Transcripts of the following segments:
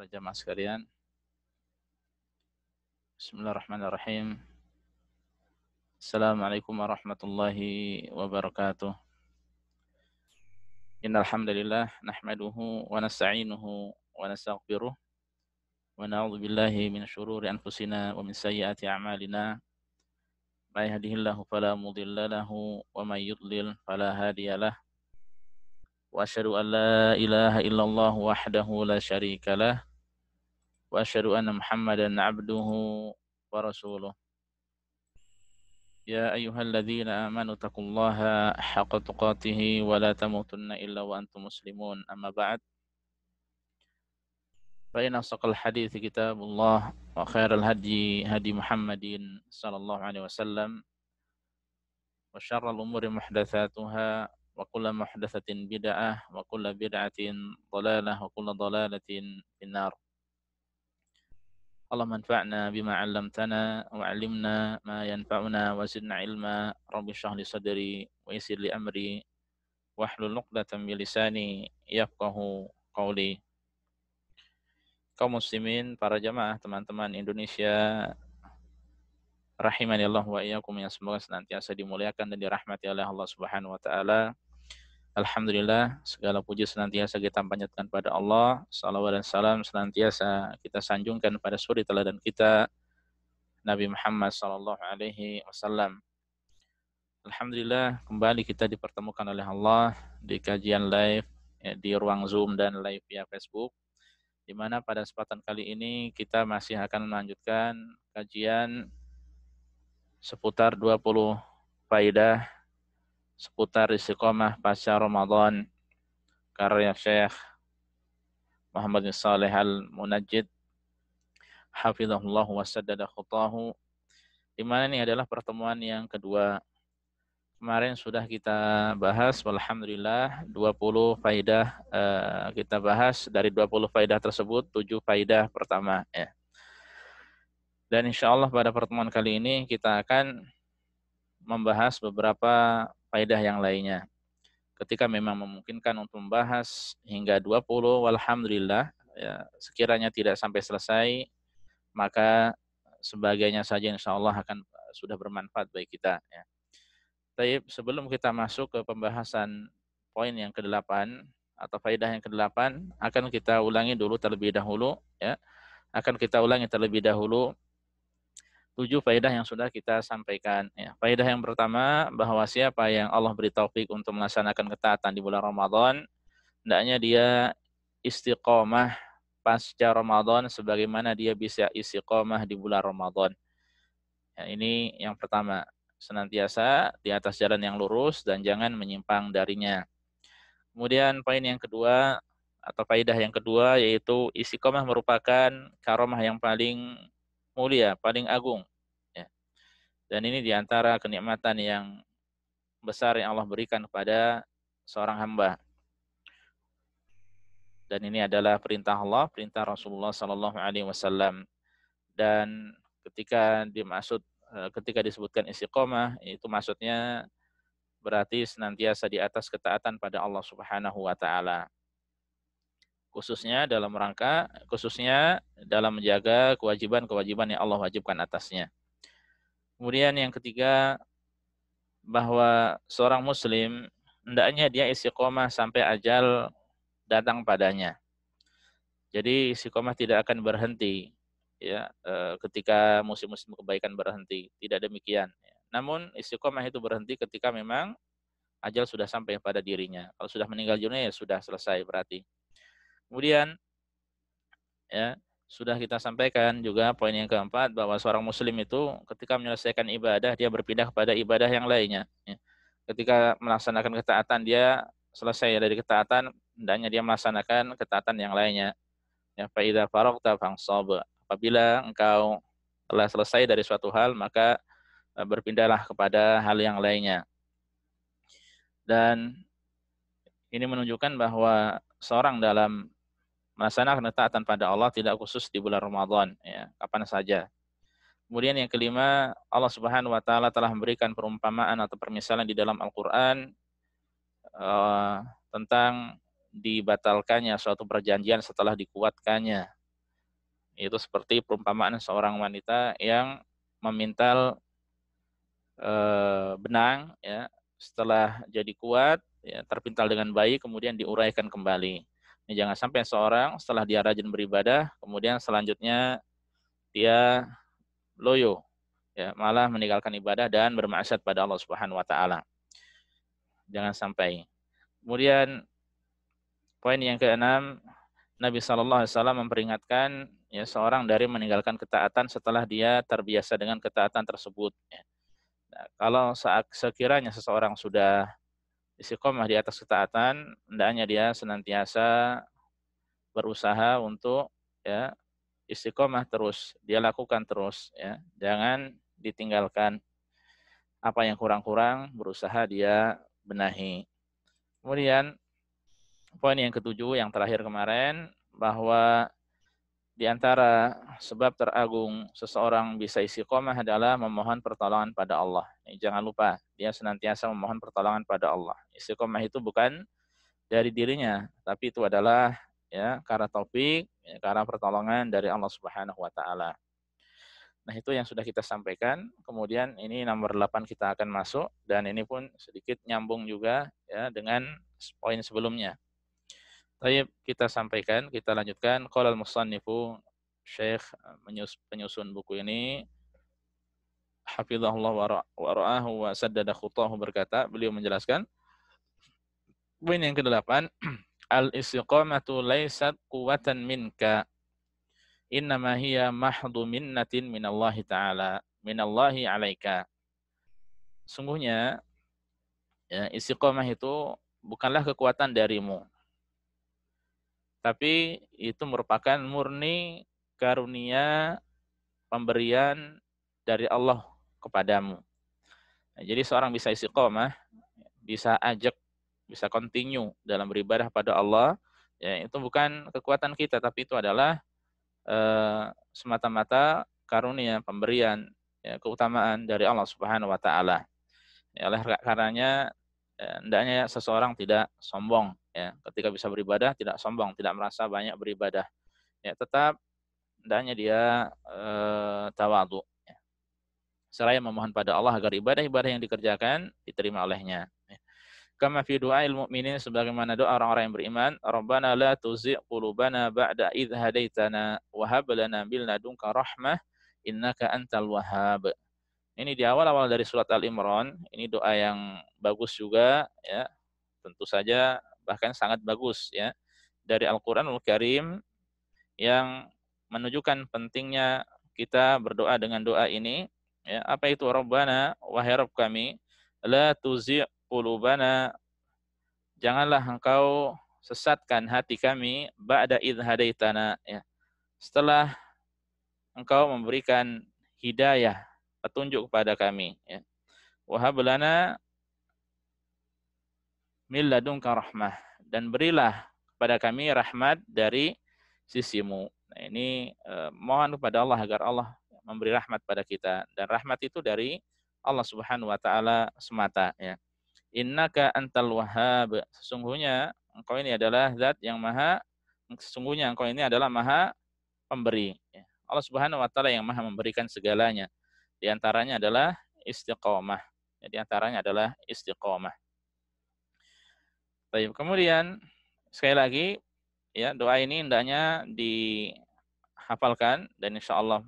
para jamaah sekalian. Bismillahirrahmanirrahim. Assalamualaikum warahmatullahi wabarakatuh. Innal hamdalillah nahmaduhu wa nasta'inuhu wa nastaghfiruh wa na'udzu billahi min syururi anfusina wa min sayyiati a'malina. May yahdihillahu fala mudilla lahu wa may yudlil fala hadiyalah. Wa asyhadu an la ilaha illallah wahdahu la syarika lah. Wa asyhadu anna Muhammadan 'abduhu wa rasuluh. Ya ayyuhalladzina amanu taqullaha haqqa tuqatih wa la tamutunna illa wa antum muslimun. Amma ba'd. Fa inna asdaqal hadiits kitabullah wa khairal hadi hadi Muhammadin sallallahu alaihi wasallam wa syarrul umuri muhdatsatuha wa kullu muhdatsatin bid'ah wa kullu bid'atin dhalalah wa kullu dhalalatin finnar. اللهم انفعنا بما علمتنا وعلمنا ما ينفعنا وزدنا علما رب اشرح لي صدري ويسر لي امري واحلل عقدة من لساني يفقهوا قولي. Kaum muslimin, para jamaah, teman-teman Indonesia rahimani Allah wa iyyakum, yang semoga senantiasa dimuliakan dan dirahmati oleh Allah Subhanahu wa taala. Alhamdulillah, segala puji senantiasa kita panjatkan pada Allah. Salawat dan salam senantiasa kita sanjungkan pada suri teladan kita, Nabi Muhammad sallallahu alaihi wasallam. Alhamdulillah, kembali kita dipertemukan oleh Allah di kajian live di ruang Zoom dan live via Facebook, di mana pada kesempatan kali ini kita masih akan melanjutkan kajian seputar 20 faidah seputar istiqomah pasca Ramadan karya Syekh Muhammad bin Shalih Al-Munajjid hafizahullah wa saddada khutahu, di mana ini adalah pertemuan yang kedua. Kemarin sudah kita bahas, alhamdulillah, 20 faidah kita bahas. Dari 20 faidah tersebut 7 faidah pertama ya. Dan insya Allah pada pertemuan kali ini kita akan membahas beberapa faidah yang lainnya. Ketika memang memungkinkan untuk membahas hingga 20, alhamdulillah ya, sekiranya tidak sampai selesai, maka sebagainya saja insya Allah akan sudah bermanfaat bagi kita ya. Tapi sebelum kita masuk ke pembahasan poin yang ke-8 atau faidah yang ke-8, akan kita ulangi dulu terlebih dahulu ya. Akan kita ulangi terlebih dahulu 7 faidah yang sudah kita sampaikan ya. Faidah yang pertama, bahwa siapa yang Allah beri taufik untuk melaksanakan ketaatan di bulan Ramadan, hendaknya dia istiqomah pasca Ramadan sebagaimana dia bisa istiqomah di bulan Ramadan. Ya, ini yang pertama, senantiasa di atas jalan yang lurus dan jangan menyimpang darinya. Kemudian poin yang kedua atau faidah yang kedua, yaitu istiqomah merupakan karomah yang paling mulia, paling agung ya. Dan ini diantara kenikmatan yang besar yang Allah berikan kepada seorang hamba. Dan ini adalah perintah Allah, perintah Rasulullah sallallahu alaihi wasallam. Dan ketika disebutkan istiqomah, itu maksudnya berarti senantiasa di atas ketaatan pada Allah Subhanahu wa taala. Khususnya dalam menjaga kewajiban-kewajiban yang Allah wajibkan atasnya. Kemudian yang ketiga, bahwa seorang muslim hendaknya dia istiqomah sampai ajal datang padanya. Jadi istiqomah tidak akan berhenti ya ketika musim-musim kebaikan berhenti, tidak demikian. Namun istiqomah itu berhenti ketika memang ajal sudah sampai pada dirinya. Kalau sudah meninggal dunia ya sudah selesai berarti. Kemudian ya, sudah kita sampaikan juga poin yang keempat, bahwa seorang muslim itu ketika menyelesaikan ibadah dia berpindah kepada ibadah yang lainnya ya. Ketika melaksanakan ketaatan, dia selesai dari ketaatan, hendaknya dia melaksanakan ketaatan yang lainnya ya. Fa idza faragta fansab, apabila engkau telah selesai dari suatu hal, maka berpindahlah kepada hal yang lainnya. Dan ini menunjukkan bahwa seorang dalam melaksanakan ketaatan pada Allah tidak khusus di bulan Ramadan ya, kapan saja. Kemudian yang kelima, Allah Subhanahu wa taala telah memberikan perumpamaan atau permisalan di dalam Al-Qur'an tentang dibatalkannya suatu perjanjian setelah dikuatkannya Itu seperti perumpamaan seorang wanita yang memintal benang, ya, setelah jadi kuat, ya, terpintal dengan baik, kemudian diuraikan kembali. Ini jangan sampai seorang setelah dia rajin beribadah, kemudian selanjutnya dia loyo, ya, malah meninggalkan ibadah dan bermaksiat pada Allah Subhanahu wa taala. Jangan sampai. Kemudian poin yang keenam, Nabi Shallallahu Alaihi Wasallam memperingatkan, ya, seorang dari meninggalkan ketaatan setelah dia terbiasa dengan ketaatan tersebut. Ya. Nah, kalau sekiranya seseorang sudah istiqomah di atas ketaatan, hendaknya dia senantiasa berusaha untuk, ya, istiqomah terus, dia lakukan terus, ya. Jangan ditinggalkan, apa yang kurang-kurang berusaha dia benahi. Kemudian poin yang ketujuh yang terakhir kemarin, bahwa di antara sebab teragung seseorang bisa istiqomah adalah memohon pertolongan pada Allah. Jangan lupa, dia senantiasa memohon pertolongan pada Allah. Istiqomah itu bukan dari dirinya, tapi itu adalah, ya, karena taufik, ya, karena pertolongan dari Allah Subhanahu wa taala. Nah, itu yang sudah kita sampaikan. Kemudian ini nomor 8 kita akan masuk, dan ini pun sedikit nyambung juga, ya, dengan poin sebelumnya. Baik, kita sampaikan, kita lanjutkan. Qala al-musannifu, Syekh penyusun buku ini, hafizahullah wa ra'ahu wa saddada khutahu, berkata, beliau menjelaskan, poin yang ke-8, al-istiqamatu laysat quwwatan minka, innama hiya mahdhu minnatin minallahi ta'ala, minallahi 'alaika. Sungguhnya, ya, istiqamah itu bukanlah kekuatan darimu, tapi itu merupakan murni karunia pemberian dari Allah kepadamu. Nah, jadi seorang bisa istiqomah, bisa ajak, bisa continue dalam beribadah pada Allah, ya, itu bukan kekuatan kita, tapi itu adalah semata-mata karunia, pemberian, ya, keutamaan dari Allah Subhanahu wa taala. Ya, oleh karenanya, hendaknya seseorang tidak sombong, ya, ketika bisa beribadah, tidak sombong, tidak merasa banyak beribadah. Ya, tetap hendaknya dia tawadhu, ya. Seraya memohon pada Allah agar ibadah-ibadah yang dikerjakan diterima olehnya. Ya. Kama fi du'ail mu'minin, sebagaimana doa orang-orang yang beriman, Rabbana la tuzigh qulubana ba'da idh hadaitana wa hab lana min ladunka rahmah innaka antal wahhab. Ini di awal-awal dari surat Al-Imran, ini doa yang bagus juga, ya. Tentu saja bahkan sangat bagus, ya, dari Al-Qur'anul Karim, yang menunjukkan pentingnya kita berdoa dengan doa ini, ya. Apa itu? Rabbana, wahai Rabb kami, la tuzigh qulubana, janganlah engkau sesatkan hati kami, ba'da idh hadaitana, ya, setelah engkau memberikan hidayah, petunjuk kepada kami, ya. Wahab lana min ladunka rahmah, dan berilah kepada kami rahmat dari sisimu. Nah, ini mohon kepada Allah agar Allah memberi rahmat pada kita, dan rahmat itu dari Allah Subhanahu wa taala semata, ya. Innaka antal wahhab, sesungguhnya engkau ini adalah zat yang maha, sesungguhnya engkau ini adalah maha pemberi, ya. Allah Subhanahu wa taala yang maha memberikan segalanya. Di antaranya adalah istiqomah. Ya, di antaranya adalah istiqomah. Baik, kemudian sekali lagi, ya, doa ini hendaknya dihafalkan, dan insya Allah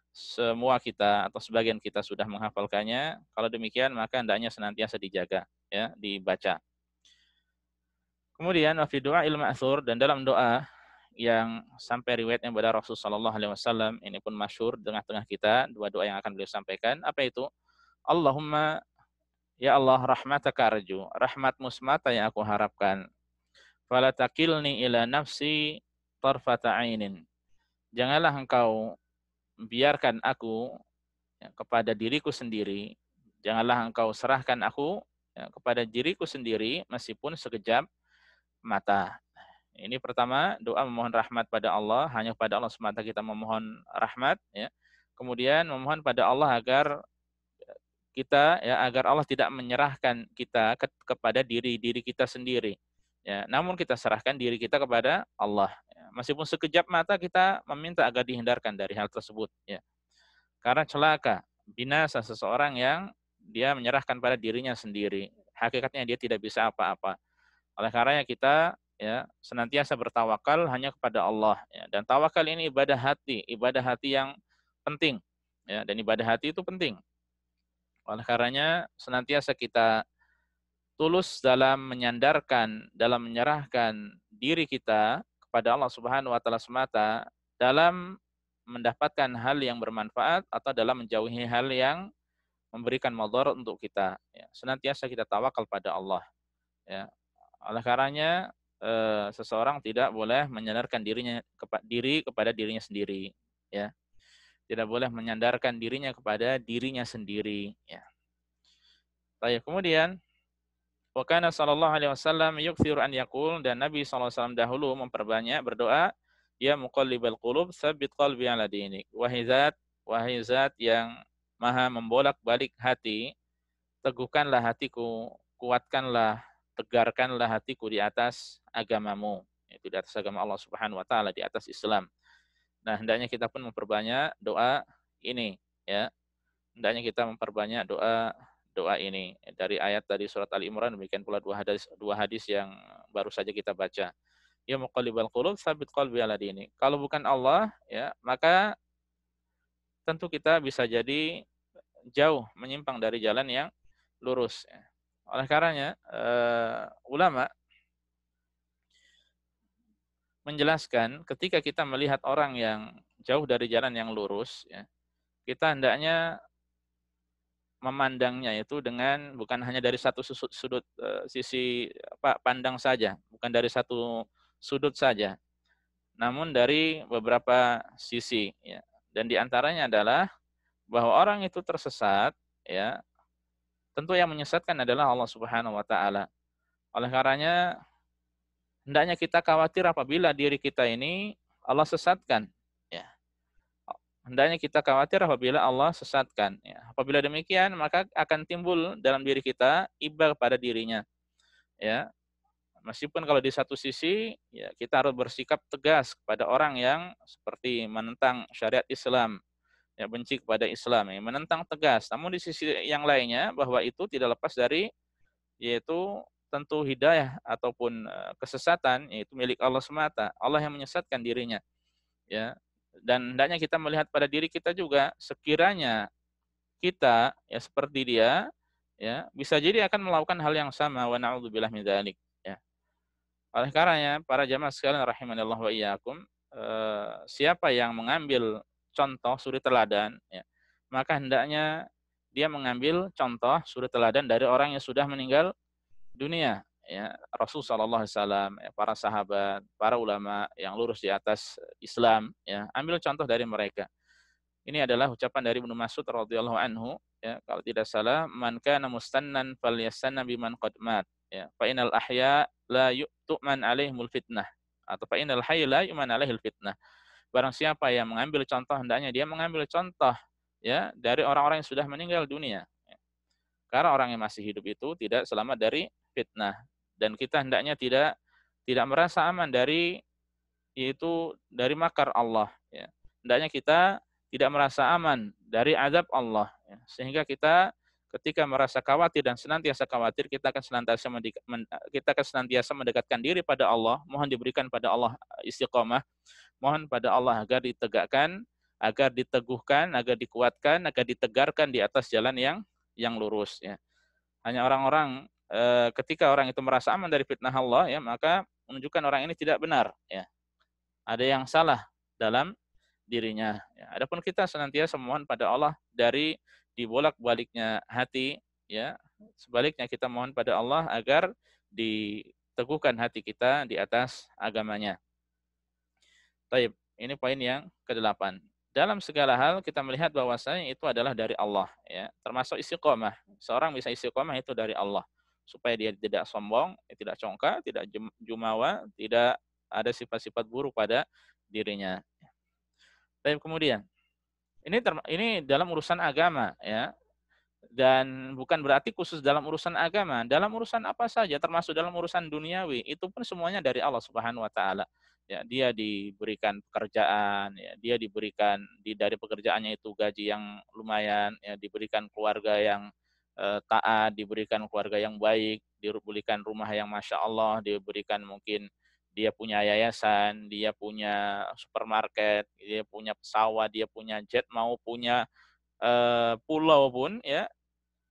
semua kita atau sebagian kita sudah menghafalkannya. Kalau demikian maka hendaknya senantiasa dijaga, ya, dibaca. Kemudian wa fi du'ail ma'tsur, dan dalam doa yang sampai riwayatnya pada Rasulullah sallallahu alaihi wasallam, ini pun masyhur di tengah-tengah kita, dua doa yang akan beliau sampaikan. Apa itu? Allahumma, ya Allah, rahmataka arju, rahmatmu semata yang aku harapkan. Fala takilni ila nafsi tarfata ainin, janganlah engkau biarkan aku, ya, kepada diriku sendiri, janganlah engkau serahkan aku, ya, kepada diriku sendiri meskipun sekejap mata. Ini pertama, doa memohon rahmat pada Allah, hanya pada Allah semata kita memohon rahmat, ya. Kemudian memohon pada Allah agar kita, ya, agar Allah tidak menyerahkan kita kepada diri kita sendiri, ya, namun kita serahkan diri kita kepada Allah, ya. Meskipun sekejap mata kita meminta agar dihindarkan dari hal tersebut, ya. Karena celaka, binasa seseorang yang dia menyerahkan pada dirinya sendiri. Hakikatnya dia tidak bisa apa-apa. Oleh karenanya kita ya senantiasa bertawakal hanya kepada Allah, ya. Dan tawakal ini ibadah hati yang penting, ya. Dan ibadah hati itu penting. Oleh karenanya senantiasa kita tulus dalam menyandarkan, dalam menyerahkan diri kita kepada Allah Subhanahu wa taala semata dalam mendapatkan hal yang bermanfaat atau dalam menjauhi hal yang memberikan madarat untuk kita, ya. Senantiasa kita tawakal pada Allah, ya. Oleh karenanya seseorang tidak boleh menyandarkan diri kepada dirinya sendiri, ya. Tidak boleh menyandarkan dirinya kepada dirinya sendiri, ya. Baik, kemudian wa kana sallallahu alaihi wasallam yukthiru an yaqul, dan Nabi sallallahu alaihi wasallam dahulu memperbanyak berdoa, ya muqallibal qulub tsabbit qalbi ala dinik. Wahai zat yang maha membolak-balik hati, teguhkanlah hatiku, kuatkanlah, tegarkanlah hatiku di atas agamamu, yaitu di atas agama Allah Subhanahu wa taala, di atas Islam. Nah, hendaknya kita pun memperbanyak doa ini, ya. Hendaknya kita memperbanyak doa ini dari ayat dari surat Ali Imran, demikian pula dua hadis yang baru saja kita baca. Ya muqallibal qulub tsabit qalbi ala dini. Kalau bukan Allah, ya, maka tentu kita bisa jadi jauh menyimpang dari jalan yang lurus, ya. Oleh karenanya ulama menjelaskan ketika kita melihat orang yang jauh dari jalan yang lurus, ya, kita hendaknya memandangnya itu dengan bukan hanya dari satu sudut sisi pandang saja, bukan dari satu sudut saja, namun dari beberapa sisi, ya. Dan diantaranya adalah bahwa orang itu tersesat, ya, tentu yang menyesatkan adalah Allah Subhanahu wa taala. Oleh karenanya hendaknya kita khawatir apabila diri kita ini Allah sesatkan, ya. Hendaknya kita khawatir apabila Allah sesatkan, ya. Apabila demikian, maka akan timbul dalam diri kita iba kepada dirinya, ya. Meskipun kalau di satu sisi, ya, kita harus bersikap tegas kepada orang yang seperti menentang syariat Islam, ya, benci kepada Islam, ya, menentang tegas. Namun di sisi yang lainnya bahwa itu tidak lepas dari yaitu tentu hidayah ataupun kesesatan, yaitu milik Allah semata. Allah yang menyesatkan dirinya, ya. Dan hendaknya kita melihat pada diri kita juga, sekiranya kita ya seperti dia, ya, bisa jadi akan melakukan hal yang sama, wa na'udzubillah min dzalik, ya. Oleh karenanya para jamaah sekalian rahimanallah wa iyyakum, siapa yang mengambil contoh suri teladan, ya, maka hendaknya dia mengambil contoh suri teladan dari orang yang sudah meninggal dunia, ya. Rasul sallallahu alaihi wasallam, ya, para sahabat, para ulama yang lurus di atas Islam, ya, ambil contoh dari mereka. Ini adalah ucapan dari Ibnu Mas'ud radhiyallahu anhu, ya, kalau tidak salah, man kana mustannan falyastanna biman qad mat, ya, fa innal ahya la yu'man alaihimul fitnah, atau fa innal hayy la yu'man alaihil fitnah. Barang siapa yang mengambil contoh, hendaknya dia mengambil contoh, ya, dari orang-orang yang sudah meninggal dunia, ya. Karena orang yang masih hidup itu tidak selamat dari fitnah, dan kita hendaknya tidak merasa aman dari yaitu dari makar Allah, ya. Hendaknya kita tidak merasa aman dari azab Allah, ya. Sehingga kita ketika merasa khawatir dan senantiasa khawatir, kita akan senantiasa mendekatkan diri pada Allah, mohon diberikan pada Allah istiqomah, mohon pada Allah agar ditegakkan, agar diteguhkan, agar dikuatkan, agar ditegarkan di atas jalan yang lurus, ya. Hanya orang-orang ketika orang itu merasa aman dari fitnah Allah, ya, maka menunjukkan orang ini tidak benar, ya. Ada yang salah dalam dirinya, ya. Adapun kita senantiasa mohon pada Allah dari dibolak-baliknya hati, ya. Sebaliknya kita mohon pada Allah agar diteguhkan hati kita di atas agamanya. Baik, ini poin yang ke-8. Dalam segala hal kita melihat bahwasanya itu adalah dari Allah, ya. Termasuk istiqomah. Seorang bisa istiqomah itu dari Allah, supaya dia tidak sombong, tidak congkak, tidak jumawa, tidak ada sifat-sifat buruk pada dirinya. Tapi kemudian ini dalam urusan agama, ya. Dan bukan berarti khusus dalam urusan agama, dalam urusan apa saja, termasuk dalam urusan duniawi, itu pun semuanya dari Allah Subhanahu wa taala. ya, dia diberikan pekerjaan, ya, dia diberikan dari pekerjaannya itu gaji yang lumayan, ya, diberikan keluarga yang taat, diberikan keluarga yang baik, diberikan rumah yang masya Allah, diberikan mungkin dia punya yayasan, dia punya supermarket, dia punya pesawat, dia punya jet, mau punya pulau pun, ya,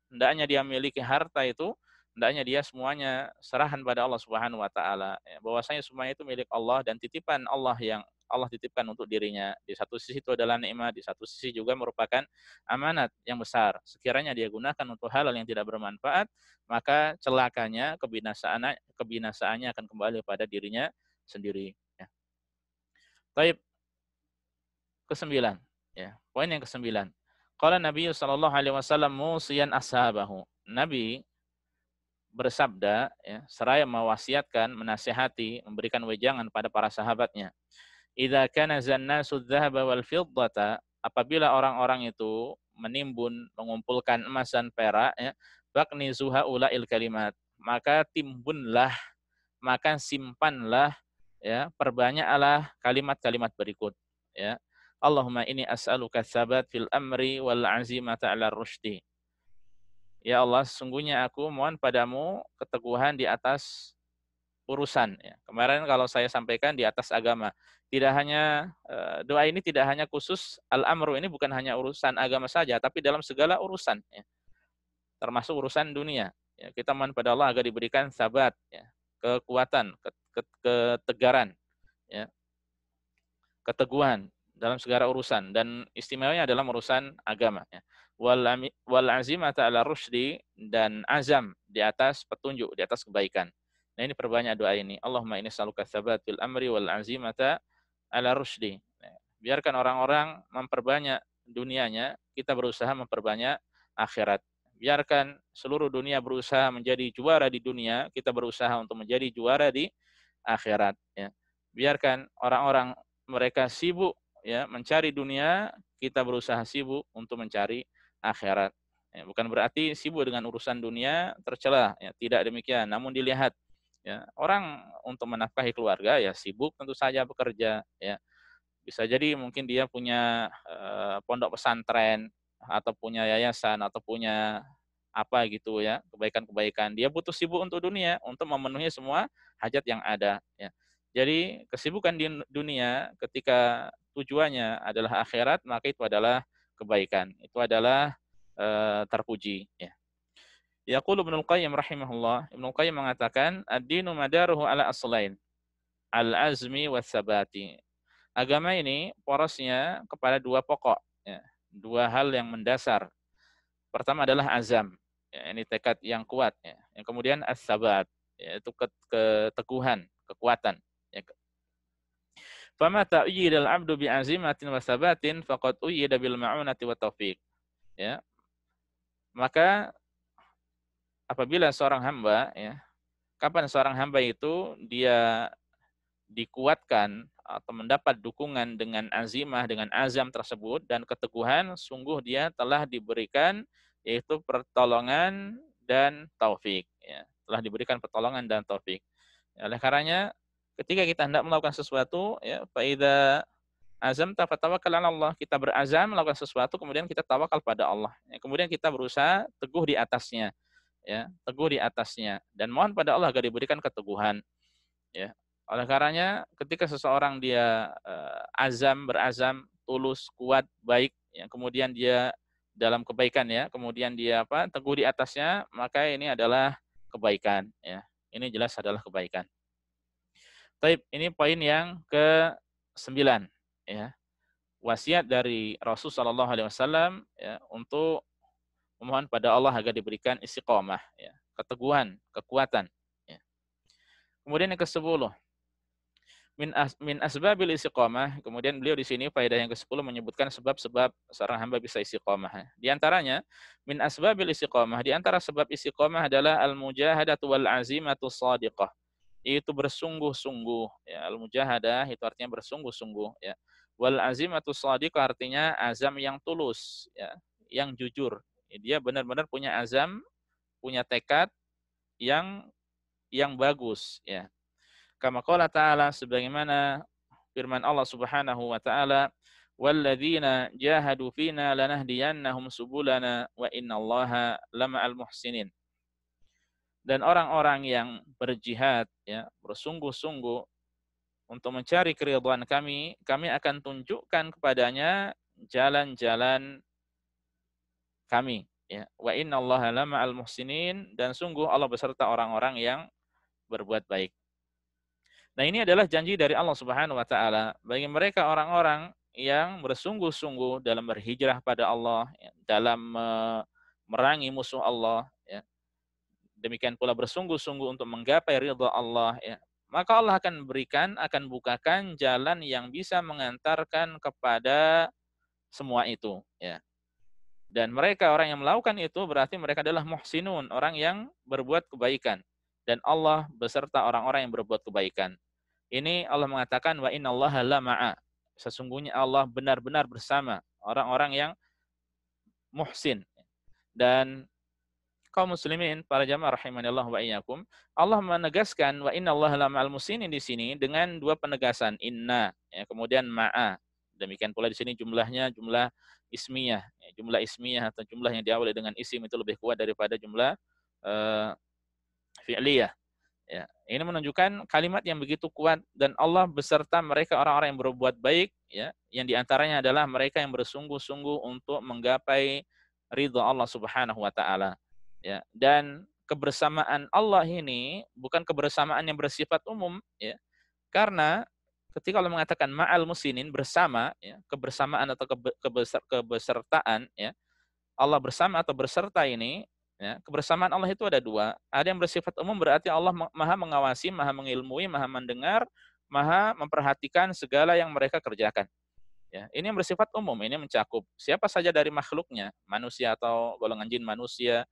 hendaknya dia miliki harta itu, hendaknya dia semuanya serahan pada Allah Subhanahu wa taala, ya, bahwasanya semuanya itu milik Allah dan titipan Allah yang Allah titipkan untuk dirinya. Di satu sisi itu adalah nikmat, di satu sisi juga merupakan amanat yang besar. Sekiranya dia gunakan untuk hal yang tidak bermanfaat, maka celakanya, kebinasaannya akan kembali pada dirinya sendiri, ya. Baik, kesembilan, ya. Poin yang kesembilan. Qala Nabi sallallahu alaihi wasallam musiyan ashabahu. Nabi bersabda, ya, seraya mewasiatkan, menasihati, memberikan wejangan pada para sahabatnya. Idza kana zannasu dzahaba wal fiddata, apabila orang-orang itu menimbun, mengumpulkan emas dan perak, ya, baknizuha ulail kalimat, maka timbunlah, maka simpanlah, ya, perbanyaklah kalimat-kalimat berikut, ya. Allahumma inni as'aluka tsabat fil amri wal azimata 'ala rusydi. Ya Allah, sesungguhnya aku mohon padamu keteguhan di atas urusan, ya. Kemarin kalau saya sampaikan di atas agama. Tidak hanya doa ini tidak hanya khusus al-amru, ini bukan hanya urusan agama saja, tapi dalam segala urusan, ya, termasuk urusan dunia. Ya, kita mohon pada Allah agar diberikan sabat, ya, kekuatan, ketegaran, ya, keteguhan dalam segala urusan, dan istimewanya adalah urusan agama, ya. Wal azimata ala rusydi, dan azam di atas petunjuk, di atas kebaikan. Nah, ini perbanyak doa ini. Allahumma inni as'aluka tsabat fil amri wal azimata ala rusydi. Nah, biarkan orang-orang memperbanyak dunianya, kita berusaha memperbanyak akhirat. Biarkan seluruh dunia berusaha menjadi juara di dunia, kita berusaha untuk menjadi juara di akhirat, ya. Biarkan orang-orang mereka sibuk, ya, mencari dunia, kita berusaha sibuk untuk mencari akhirat. Ya, bukan berarti sibuk dengan urusan dunia tercela, ya, tidak demikian. Namun dilihat, ya, orang untuk menafkahi keluarga, ya, sibuk tentu saja bekerja, ya. Bisa jadi mungkin dia punya pondok pesantren, atau punya yayasan, atau punya apa gitu, ya, kebaikan-kebaikan. Dia butuh sibuk untuk dunia, untuk memenuhi semua hajat yang ada, ya. Jadi kesibukan di dunia ketika tujuannya adalah akhirat, maka itu adalah kebaikan. Itu adalah terpuji, ya. Yaqulu Ibnul Qayyim rahimahullah, Ibnul Qayyim mengatakan, ad-dinu madaruhu ala aslain, al-azmi was-sabati. Agama ini porosnya kepada dua pokok, ya, dua hal yang mendasar. Pertama adalah azam, ya, ini tekad yang kuat, ya. Yang kemudian as-sabat, yaitu keteguhan, kekuatan, ya. Famata uyyidal abdu bi'azimatin wa sabatin faqad uyyida bil ma'unati wa taufiq, ya. Maka apabila seorang hamba, ya, kapan seorang hamba itu dia dikuatkan atau mendapat dukungan dengan azimah, dengan azam tersebut dan keteguhan, sungguh dia telah diberikan yaitu pertolongan dan taufik, ya. Telah diberikan pertolongan dan taufik. Ya, oleh karenanya ketika kita hendak melakukan sesuatu, ya, faida azam tafatawakkal 'ala Allah, kita berazam melakukan sesuatu kemudian kita tawakal pada Allah. Ya, kemudian kita berusaha teguh di atasnya, ya, teguh di atasnya dan mohon pada Allah agar diberikan keteguhan, ya. Oleh karenanya ketika seseorang dia berazam, tulus, kuat, baik, ya, kemudian dia dalam kebaikan, ya, kemudian dia apa? Teguh di atasnya, maka ini adalah kebaikan, ya. Ini jelas adalah kebaikan. Taib, ini poin yang ke-9, ya. Wasiat dari Rasul sallallahu alaihi wasallam, ya, untuk memohon pada Allah agar diberikan istiqomah, ya, keteguhan, kekuatan, ya. Kemudian yang ke-10, min asbabil istiqomah. Kemudian beliau di sini faedah yang ke-10 menyebutkan sebab-sebab seorang hamba bisa istiqomah. Di antaranya min asbabil istiqomah, di antara sebab istiqomah adalah al-mujahadatu wal azimatu shadiqah. Itu bersungguh-sungguh, ya. Al-mujahadah itu artinya bersungguh-sungguh, ya. Wal azimatu shadiqah artinya azam yang tulus, ya, yang jujur. Dia benar-benar punya azam, punya tekad yang bagus, ya. Kama qala ta'ala, sebagaimana firman Allah Subhanahu wa taala, "Walladzina jahadu fina lanahdiyannahum subulana wa innallaha lama'al muhsinin." Dan orang-orang yang berjihad ya, bersungguh-sungguh untuk mencari keridhaan kami, kami akan tunjukkan kepadanya jalan-jalan kami ya. Wa innallaha lama'al muhsinin, dan sungguh Allah beserta orang-orang yang berbuat baik. Nah, ini adalah janji dari Allah Subhanahu wa taala bagi mereka orang-orang yang bersungguh-sungguh dalam berhijrah pada Allah, ya, dalam merangi musuh Allah, ya. Demikian pula bersungguh-sungguh untuk menggapai ridha Allah, ya. Maka Allah akan berikan, akan bukakan jalan yang bisa mengantarkan kepada semua itu, ya. Dan mereka orang yang melakukan itu berarti mereka adalah muhsinun, orang yang berbuat kebaikan. Dan Allah beserta orang-orang yang berbuat kebaikan. Ini Allah mengatakan wa innallaha lama'a. Sesungguhnya Allah benar-benar bersama orang-orang yang muhsin. Dan kaum muslimin, para jamaah rahimanillah wa iyyakum, Allah menegaskan wa innallaha lama'al muhsinin di sini dengan dua penegasan, inna, ya, kemudian ma'a. Demikian pula di sini jumlahnya jumlah ismiyah. Ya, jumlah ismiyah atau jumlah yang diawali dengan isim itu lebih kuat daripada jumlah uh, fi'liyah. Ya, ini menunjukkan kalimat yang begitu kuat, dan Allah beserta mereka orang-orang yang berbuat baik, ya, yang diantaranya adalah mereka yang bersungguh-sungguh untuk menggapai ridha Allah Subhanahu wa taala. Ya, dan kebersamaan Allah ini bukan kebersamaan yang bersifat umum, ya. Karena ketika Allah mengatakan ma'al musinin, bersama, ya, kebersamaan atau kebesertaan, ya, Allah bersama atau berserta ini, ya, kebersamaan Allah itu ada dua. Ada yang bersifat umum, berarti Allah maha mengawasi, maha mengilmui, maha mendengar, maha memperhatikan segala yang mereka kerjakan. Ya, ini yang bersifat umum, ini mencakup siapa saja dari makhluknya, manusia atau golongan jin manusia,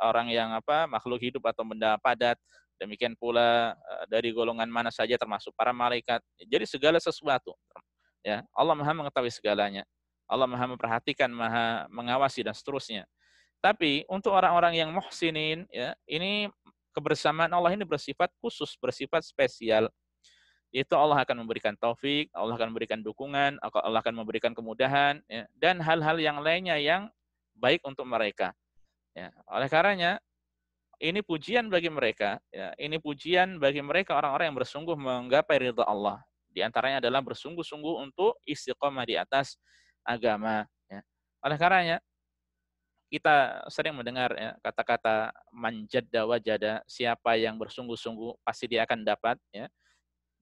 orang yang makhluk hidup atau benda padat, demikian pula dari golongan mana saja termasuk para malaikat. Jadi segala sesuatu, ya, Allah maha mengetahui segalanya. Allah maha memperhatikan, maha mengawasi dan seterusnya. Tapi untuk orang-orang yang muhsinin, ya, ini kebersamaan Allah ini bersifat khusus, bersifat spesial. Itu Allah akan memberikan taufik, Allah akan memberikan dukungan, Allah akan memberikan kemudahan, ya, dan hal-hal yang lainnya yang baik untuk mereka. Ya. Oleh karenanya, ini pujian bagi mereka, ya, ini pujian bagi mereka orang-orang yang bersungguh menggapai ridha Allah. Di antaranya adalah bersungguh-sungguh untuk istiqomah di atas agama. Ya. Oleh karenanya, kita sering mendengar, ya, kata-kata manjadda wajada, siapa yang bersungguh-sungguh pasti dia akan dapat, ya.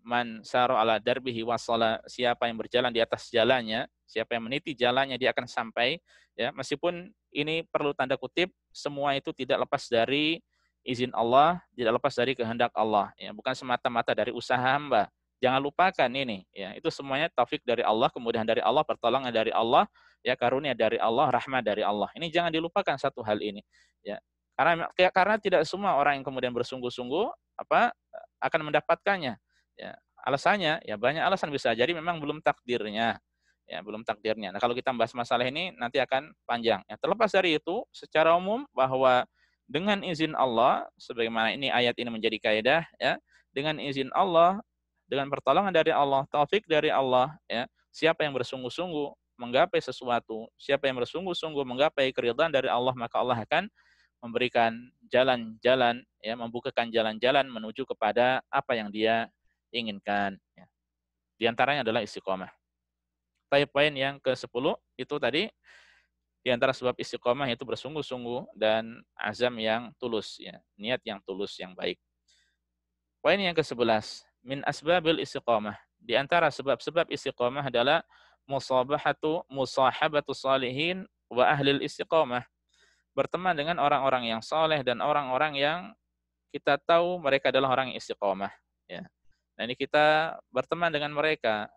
Man saro ala darbihi wasala, siapa yang berjalan di atas jalannya, siapa yang meniti jalannya dia akan sampai, ya. Meskipun ini perlu tanda kutip, semua itu tidak lepas dari izin Allah, tidak lepas dari kehendak Allah, ya, bukan semata-mata dari usaha hamba. Jangan lupakan ini, ya, itu semuanya taufik dari Allah, kemudahan dari Allah, pertolongan dari Allah, ya, karunia dari Allah, rahmat dari Allah. Ini jangan dilupakan satu hal ini, ya. Karena tidak semua orang yang kemudian bersungguh-sungguh akan mendapatkannya. Ya, alasannya ya banyak alasan, bisa jadi memang belum takdirnya. Ya, belum takdirnya. Nah, kalau kita bahas masalah ini nanti akan panjang. Ya, terlepas dari itu, secara umum bahwa dengan izin Allah, sebagaimana ini ayat ini menjadi kaidah, ya, dengan izin Allah, dengan pertolongan dari Allah, taufik dari Allah, ya, siapa yang bersungguh-sungguh menggapai sesuatu, siapa yang bersungguh-sungguh menggapai keridhaan dari Allah, maka Allah akan memberikan jalan-jalan, ya, membukakan jalan-jalan menuju kepada apa yang dia inginkan. Ya. Di antaranya adalah istiqomah. Tapi poin yang ke-10 itu tadi, di antara sebab istiqomah itu bersungguh-sungguh dan azam yang tulus, ya, niat yang tulus yang baik. Poin yang ke-11, min asbabil istiqomah. Di antara sebab-sebab istiqomah adalah musahabatu salihin wa ahlil istiqomah. Berteman dengan orang-orang yang soleh dan orang-orang yang kita tahu mereka adalah orang yang istiqomah. Ya. Nah, ini kita berteman dengan mereka.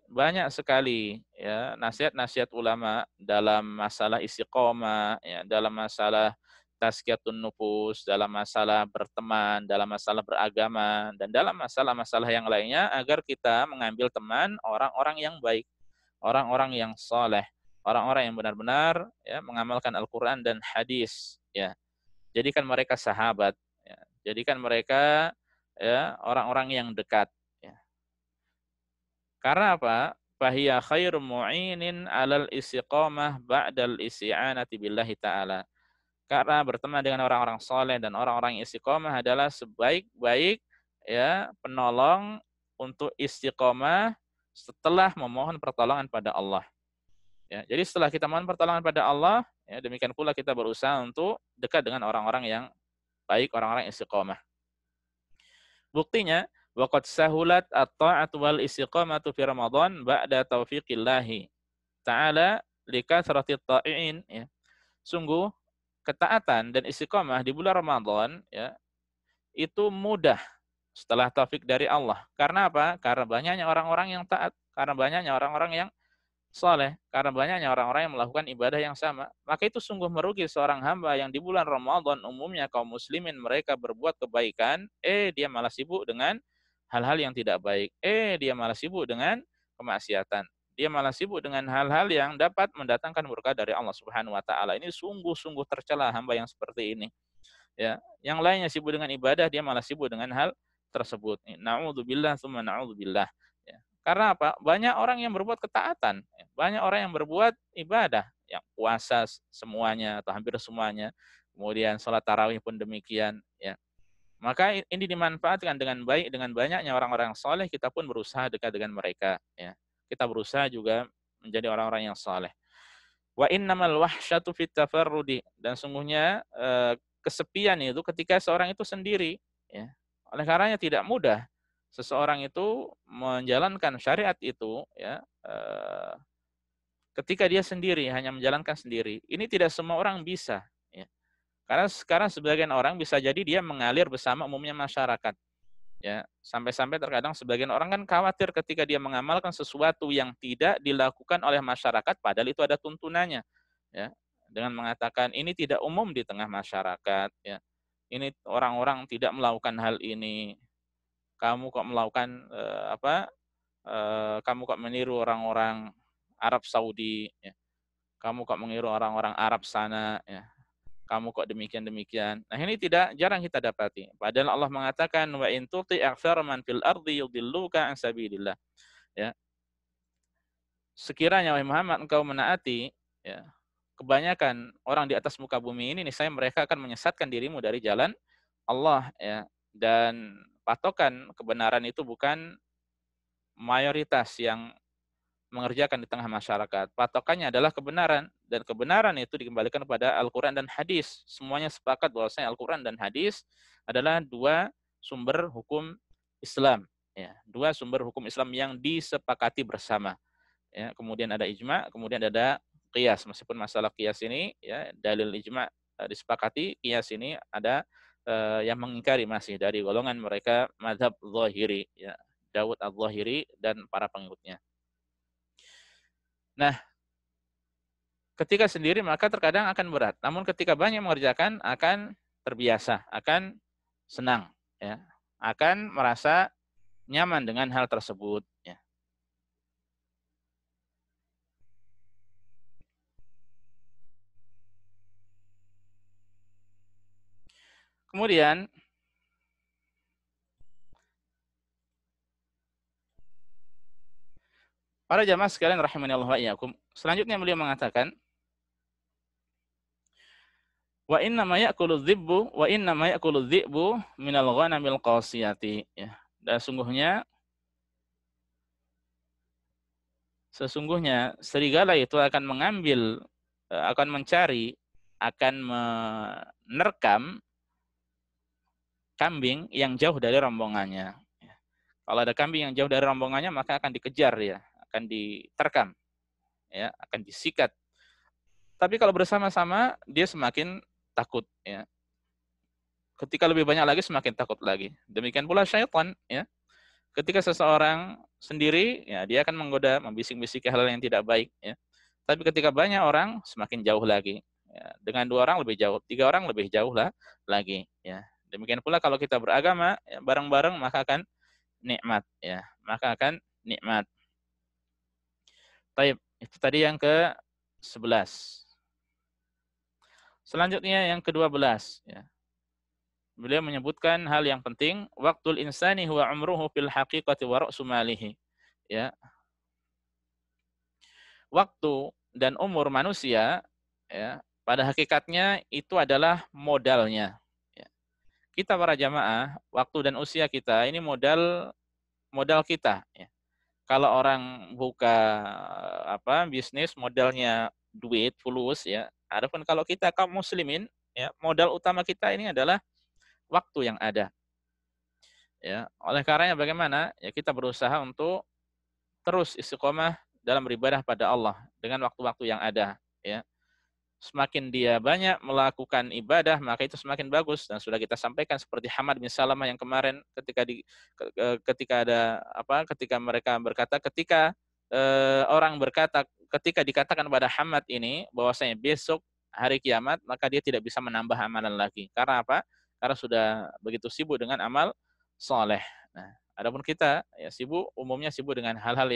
Banyak sekali, ya, nasihat-nasihat ulama dalam masalah istiqomah, ya, dalam masalah tazkiyatun nufus, dalam masalah berteman, dalam masalah beragama, dan dalam masalah-masalah yang lainnya, agar kita mengambil teman orang-orang yang baik, orang-orang yang soleh, orang-orang yang benar-benar, ya, mengamalkan Al-Quran dan hadis. Ya. Jadikan mereka sahabat. Ya. Jadikan mereka ya orang-orang yang dekat. Ya. Karena apa? Fahiya khairu mu'inin 'alal istiqamah ba'dal isti'anati billahi ta'ala. Karena berteman dengan orang-orang soleh dan orang-orang yang istiqomah adalah sebaik-baik ya penolong untuk istiqomah setelah memohon pertolongan pada Allah. Ya, jadi setelah kita mohon pertolongan pada Allah, ya, demikian pula kita berusaha untuk dekat dengan orang-orang yang baik, orang-orang yang istiqomah. Buktinya, waqad sahulat at-ta'atu wal istiqamatu fi Ramadan ba'da taufiqillahi ta'ala likathrati at-ta'i'in, ya. Sungguh ketaatan dan istiqamah di bulan Ramadan ya itu mudah setelah taufik dari Allah. Karena apa? Karena banyaknya orang-orang yang taat, karena banyaknya orang-orang yang soleh, karena banyaknya orang-orang yang melakukan ibadah yang sama. Maka itu sungguh merugi seorang hamba yang di bulan Ramadan umumnya kaum muslimin mereka berbuat kebaikan, dia malah sibuk dengan hal-hal yang tidak baik. Dia malah sibuk dengan kemaksiatan. Dia malah sibuk dengan hal-hal yang dapat mendatangkan murka dari Allah Subhanahu wa taala. Ini sungguh-sungguh tercela hamba yang seperti ini. Ya, yang lainnya sibuk dengan ibadah, dia malah sibuk dengan hal tersebut. Na'udzubillah tsumma na'udzubillah. Ya. Karena apa? Banyak orang yang berbuat ketaatan, ya. Banyak orang yang berbuat ibadah, yang puasa semuanya atau hampir semuanya. Kemudian salat tarawih pun demikian, ya. Maka ini dimanfaatkan dengan baik dengan banyaknya orang-orang soleh, kita pun berusaha dekat dengan mereka, ya. Kita berusaha juga menjadi orang-orang yang soleh. Wa innamal wahsyatu fit tafarrudi, dan sungguhnya kesepian itu ketika seorang itu sendiri, ya. Oleh karenanya tidak mudah seseorang itu menjalankan syariat itu ya ketika dia sendiri, hanya menjalankan sendiri. Ini tidak semua orang bisa, ya. Karena sekarang sebagian orang bisa jadi dia mengalir bersama umumnya masyarakat. Ya, sampai-sampai terkadang sebagian orang kan khawatir ketika dia mengamalkan sesuatu yang tidak dilakukan oleh masyarakat padahal itu ada tuntunannya, ya. Dengan mengatakan ini tidak umum di tengah masyarakat, ya. Ini orang-orang tidak melakukan hal ini. Kamu kok melakukan kamu kok meniru orang-orang Arab Saudi, ya. Kamu kok meniru orang-orang Arab sana, ya. Kamu kok demikian-demikian. Nah, ini tidak jarang kita dapati. Padahal Allah mengatakan wa in tuti aktsara man fil ardi yudilluka an sabilillah. Ya. Sekiranya wahai Muhammad engkau menaati ya, kebanyakan orang di atas muka bumi ini niscaya mereka akan menyesatkan dirimu dari jalan Allah, ya. Dan patokan kebenaran itu bukan mayoritas yang mengerjakan di tengah masyarakat. Patokannya adalah kebenaran, dan kebenaran itu dikembalikan kepada Al-Qur'an dan hadis. Semuanya sepakat bahwasanya Al-Qur'an dan hadis adalah dua sumber hukum Islam, ya. Dua sumber hukum Islam yang disepakati bersama, ya. Kemudian ada ijma, kemudian ada qiyas. Meskipun masalah qiyas ini ya dalil ijma disepakati, qiyas ini ada yang mengingkari masih dari golongan mereka mazhab Zahiri, ya. Daud Al-Zahiri dan para pengikutnya. Nah, ketika sendiri maka terkadang akan berat. Namun ketika banyak mengerjakan akan terbiasa, akan senang, ya. Akan merasa nyaman dengan hal tersebut, ya. Kemudian para jamaah sekalian rahimani Allah wa iyyakum, selanjutnya beliau mengatakan wa inna ma ya'kulu dzibbu wa inna ma ya'kulu dzi'bu minal ghanamil qasiyati, ya. Dan sesungguhnya serigala itu akan mengambil, akan mencari, akan menerkam kambing yang jauh dari rombongannya. Ya. Kalau ada kambing yang jauh dari rombongannya maka akan dikejar, ya, akan diterkam, ya, akan disikat. Tapi kalau bersama-sama dia semakin takut, ya. Ketika lebih banyak lagi semakin takut lagi. Demikian pula syaitan, ya. Ketika seseorang sendiri, ya, dia akan menggoda, membisik-bisiki hal yang tidak baik, ya. Tapi ketika banyak orang semakin jauh lagi. Ya. Dengan 2 orang lebih jauh, 3 orang lebih jauh lah lagi, ya. Demikian pula kalau kita beragama ya, bareng-bareng maka akan nikmat, ya. Maka akan nikmat. Baik, itu tadi yang ke-11. Selanjutnya yang ke-12, ya. beliau menyebutkan hal yang penting, waqtul insani huwa umruhu fil haqiqati wa ra'su malihi. Ya, waktu dan umur manusia ya, pada hakikatnya itu adalah modalnya. Ya. Kita para jamaah, waktu dan usia kita ini modal modal kita. Ya. Kalau orang buka bisnis modalnya duit, fulus ya. Adapun kalau kita kaum muslimin ya, modal utama kita ini adalah waktu yang ada. Ya, oleh karenanya bagaimana? Ya kita berusaha untuk terus istiqomah dalam beribadah pada Allah dengan waktu-waktu yang ada, ya. Semakin dia banyak melakukan ibadah, maka itu semakin bagus, dan sudah kita sampaikan seperti Hamad bin Salamah yang kemarin ketika ada ketika mereka berkata, orang berkata, ketika dikatakan pada Hamad ini bahwasanya besok hari kiamat, maka dia tidak bisa menambah amalan lagi. Karena apa? Karena sudah begitu sibuk dengan amal soleh. Nah, adapun kita ya umumnya sibuk dengan hal-hal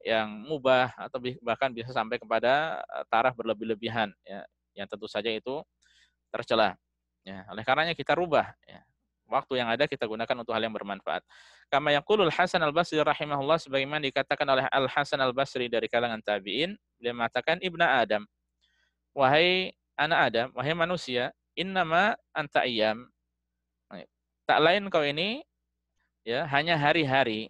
yang mubah atau bahkan bisa sampai kepada taraf berlebih-lebihan, ya, yang tentu saja itu tercela. Ya, oleh karenanya kita rubah, ya. Waktu yang ada kita gunakan untuk hal yang bermanfaat. Kama yaqulul Hasan al-Basri rahimahullah, sebagaimana dikatakan oleh Al-Hasan al-Basri dari kalangan tabi'in, dia mengatakan, Ibna Adam, wahai anak Adam, wahai manusia, innama anta ayyam. Tak lain kau ini ya hanya hari-hari.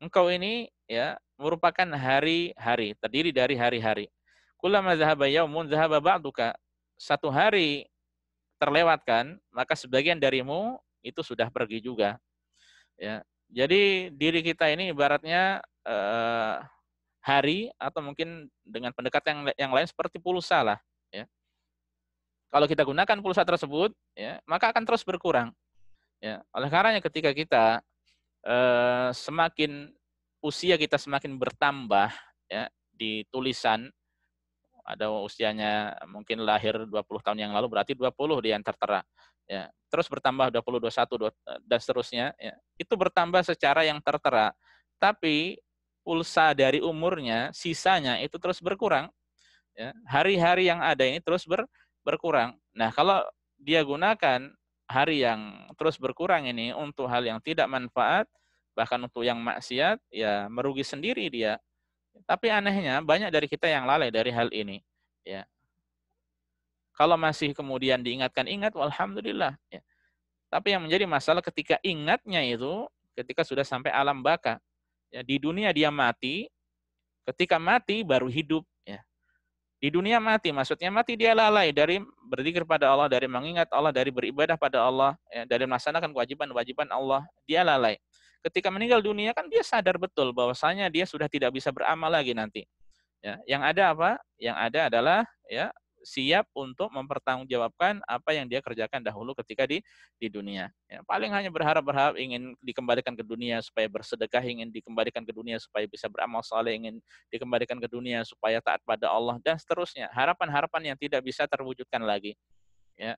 Engkau ini ya merupakan hari-hari, terdiri dari hari-hari. Kullama dzahaba yaumun dzahaba ba'duka. Satu hari terlewatkan, maka sebagian darimu itu sudah pergi juga. Ya. Jadi diri kita ini ibaratnya hari, atau mungkin dengan pendekatan yang lain seperti pulsa lah. Ya. Kalau kita gunakan pulsa tersebut, ya, maka akan terus berkurang. Ya. Oleh karenanya ketika kita semakin usia kita semakin bertambah ya, di tulisan ada usianya mungkin lahir 20 tahun yang lalu, berarti 20 dia yang tertera ya, terus bertambah 20, 21 dan seterusnya ya. Itu bertambah secara yang tertera, tapi pulsa dari umurnya sisanya itu terus berkurang ya. Hari-hari yang ada ini terus berkurang. Nah, kalau dia gunakan hari yang terus berkurang ini untuk hal yang tidak manfaat, bahkan untuk yang maksiat, ya merugi sendiri dia. Tapi anehnya banyak dari kita yang lalai dari hal ini. Ya. Kalau masih kemudian diingatkan, ingat, alhamdulillah. Ya. Tapi yang menjadi masalah ketika ingatnya itu, ketika sudah sampai alam baka. Ya, di dunia dia mati, ketika mati baru hidup. Ya. Di dunia mati, maksudnya mati dia lalai dari berzikir pada Allah, dari mengingat Allah, dari beribadah pada Allah, ya, dari melaksanakan kewajiban-kewajiban Allah, dia lalai. Ketika meninggal dunia kan dia sadar betul bahwasanya dia sudah tidak bisa beramal lagi nanti. Ya, yang ada apa? Yang ada adalah ya siap untuk mempertanggungjawabkan apa yang dia kerjakan dahulu ketika di dunia. Ya, paling hanya berharap ingin dikembalikan ke dunia supaya bersedekah, ingin dikembalikan ke dunia supaya bisa beramal saleh, ingin dikembalikan ke dunia supaya taat pada Allah dan seterusnya. Harapan-harapan yang tidak bisa terwujudkan lagi. Ya.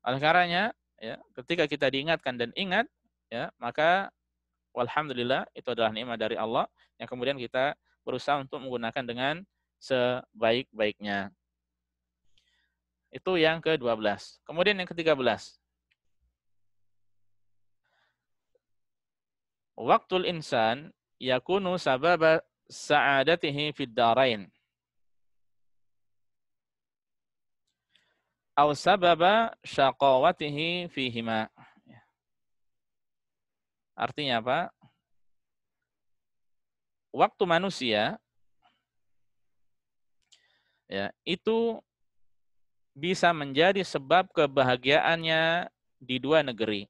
Oleh karenanya, ya, ketika kita diingatkan dan ingat, ya, maka walhamdulillah itu adalah nikmat dari Allah yang kemudian kita berusaha untuk menggunakan dengan sebaik-baiknya. Itu yang ke-12. Kemudian yang ke-13. Waktul insan yakunu sababa sa'adatihi fid darain. Aw sababa syaqawatihi fihima. Artinya apa? Waktu manusia ya, itu bisa menjadi sebab kebahagiaannya di dua negeri,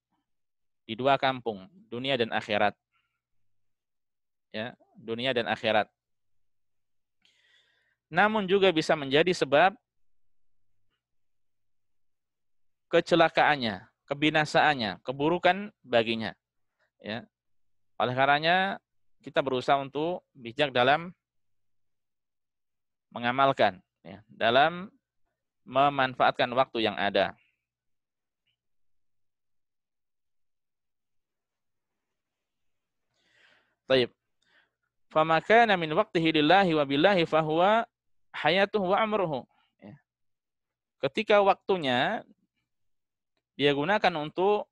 di dua kampung, dunia dan akhirat. Ya, dunia dan akhirat. Namun juga bisa menjadi sebab kecelakaannya, kebinasaannya, keburukan baginya. Ya. Oleh karenanya kita berusaha untuk bijak dalam mengamalkan, ya, dalam memanfaatkan waktu yang ada. Baik. Fama kana min waqtihi lillahi wa billahi fahuwa hayatuhu wa amruhu. Ya. Ketika waktunya dia gunakan untuk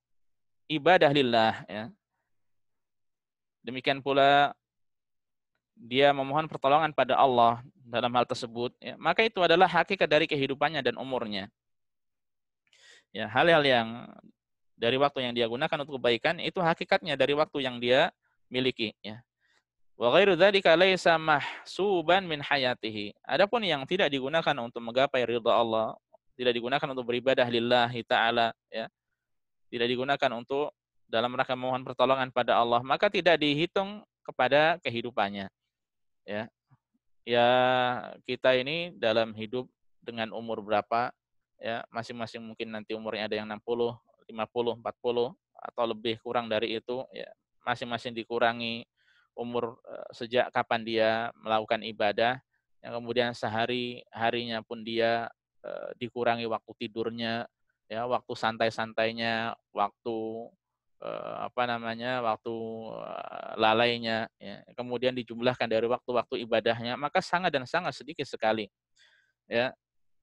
ibadah lillah, ya. Demikian pula dia memohon pertolongan pada Allah dalam hal tersebut, ya, maka itu adalah hakikat dari kehidupannya dan umurnya. Ya, hal-hal yang dari waktu yang dia gunakan untuk kebaikan itu hakikatnya dari waktu yang dia miliki, ya. Wa ghairu dzalika laisa mahsuban min hayatihi. Adapun yang tidak digunakan untuk menggapai ridha Allah, tidak digunakan untuk beribadah lillahi taala, ya. Tidak digunakan untuk dalam rangka memohon pertolongan pada Allah, maka tidak dihitung kepada kehidupannya, ya. Ya, kita ini dalam hidup dengan umur berapa, ya, masing-masing mungkin nanti umurnya ada yang 60, 50, 40 atau lebih kurang dari itu, ya. Masing-masing dikurangi umur sejak kapan dia melakukan ibadah, yang kemudian sehari-harinya pun dia dikurangi waktu tidurnya, ya, waktu santai-santainya, waktu apa namanya, waktu lalainya, ya. Kemudian dijumlahkan dari waktu-waktu ibadahnya, maka sangat dan sangat sedikit sekali, ya.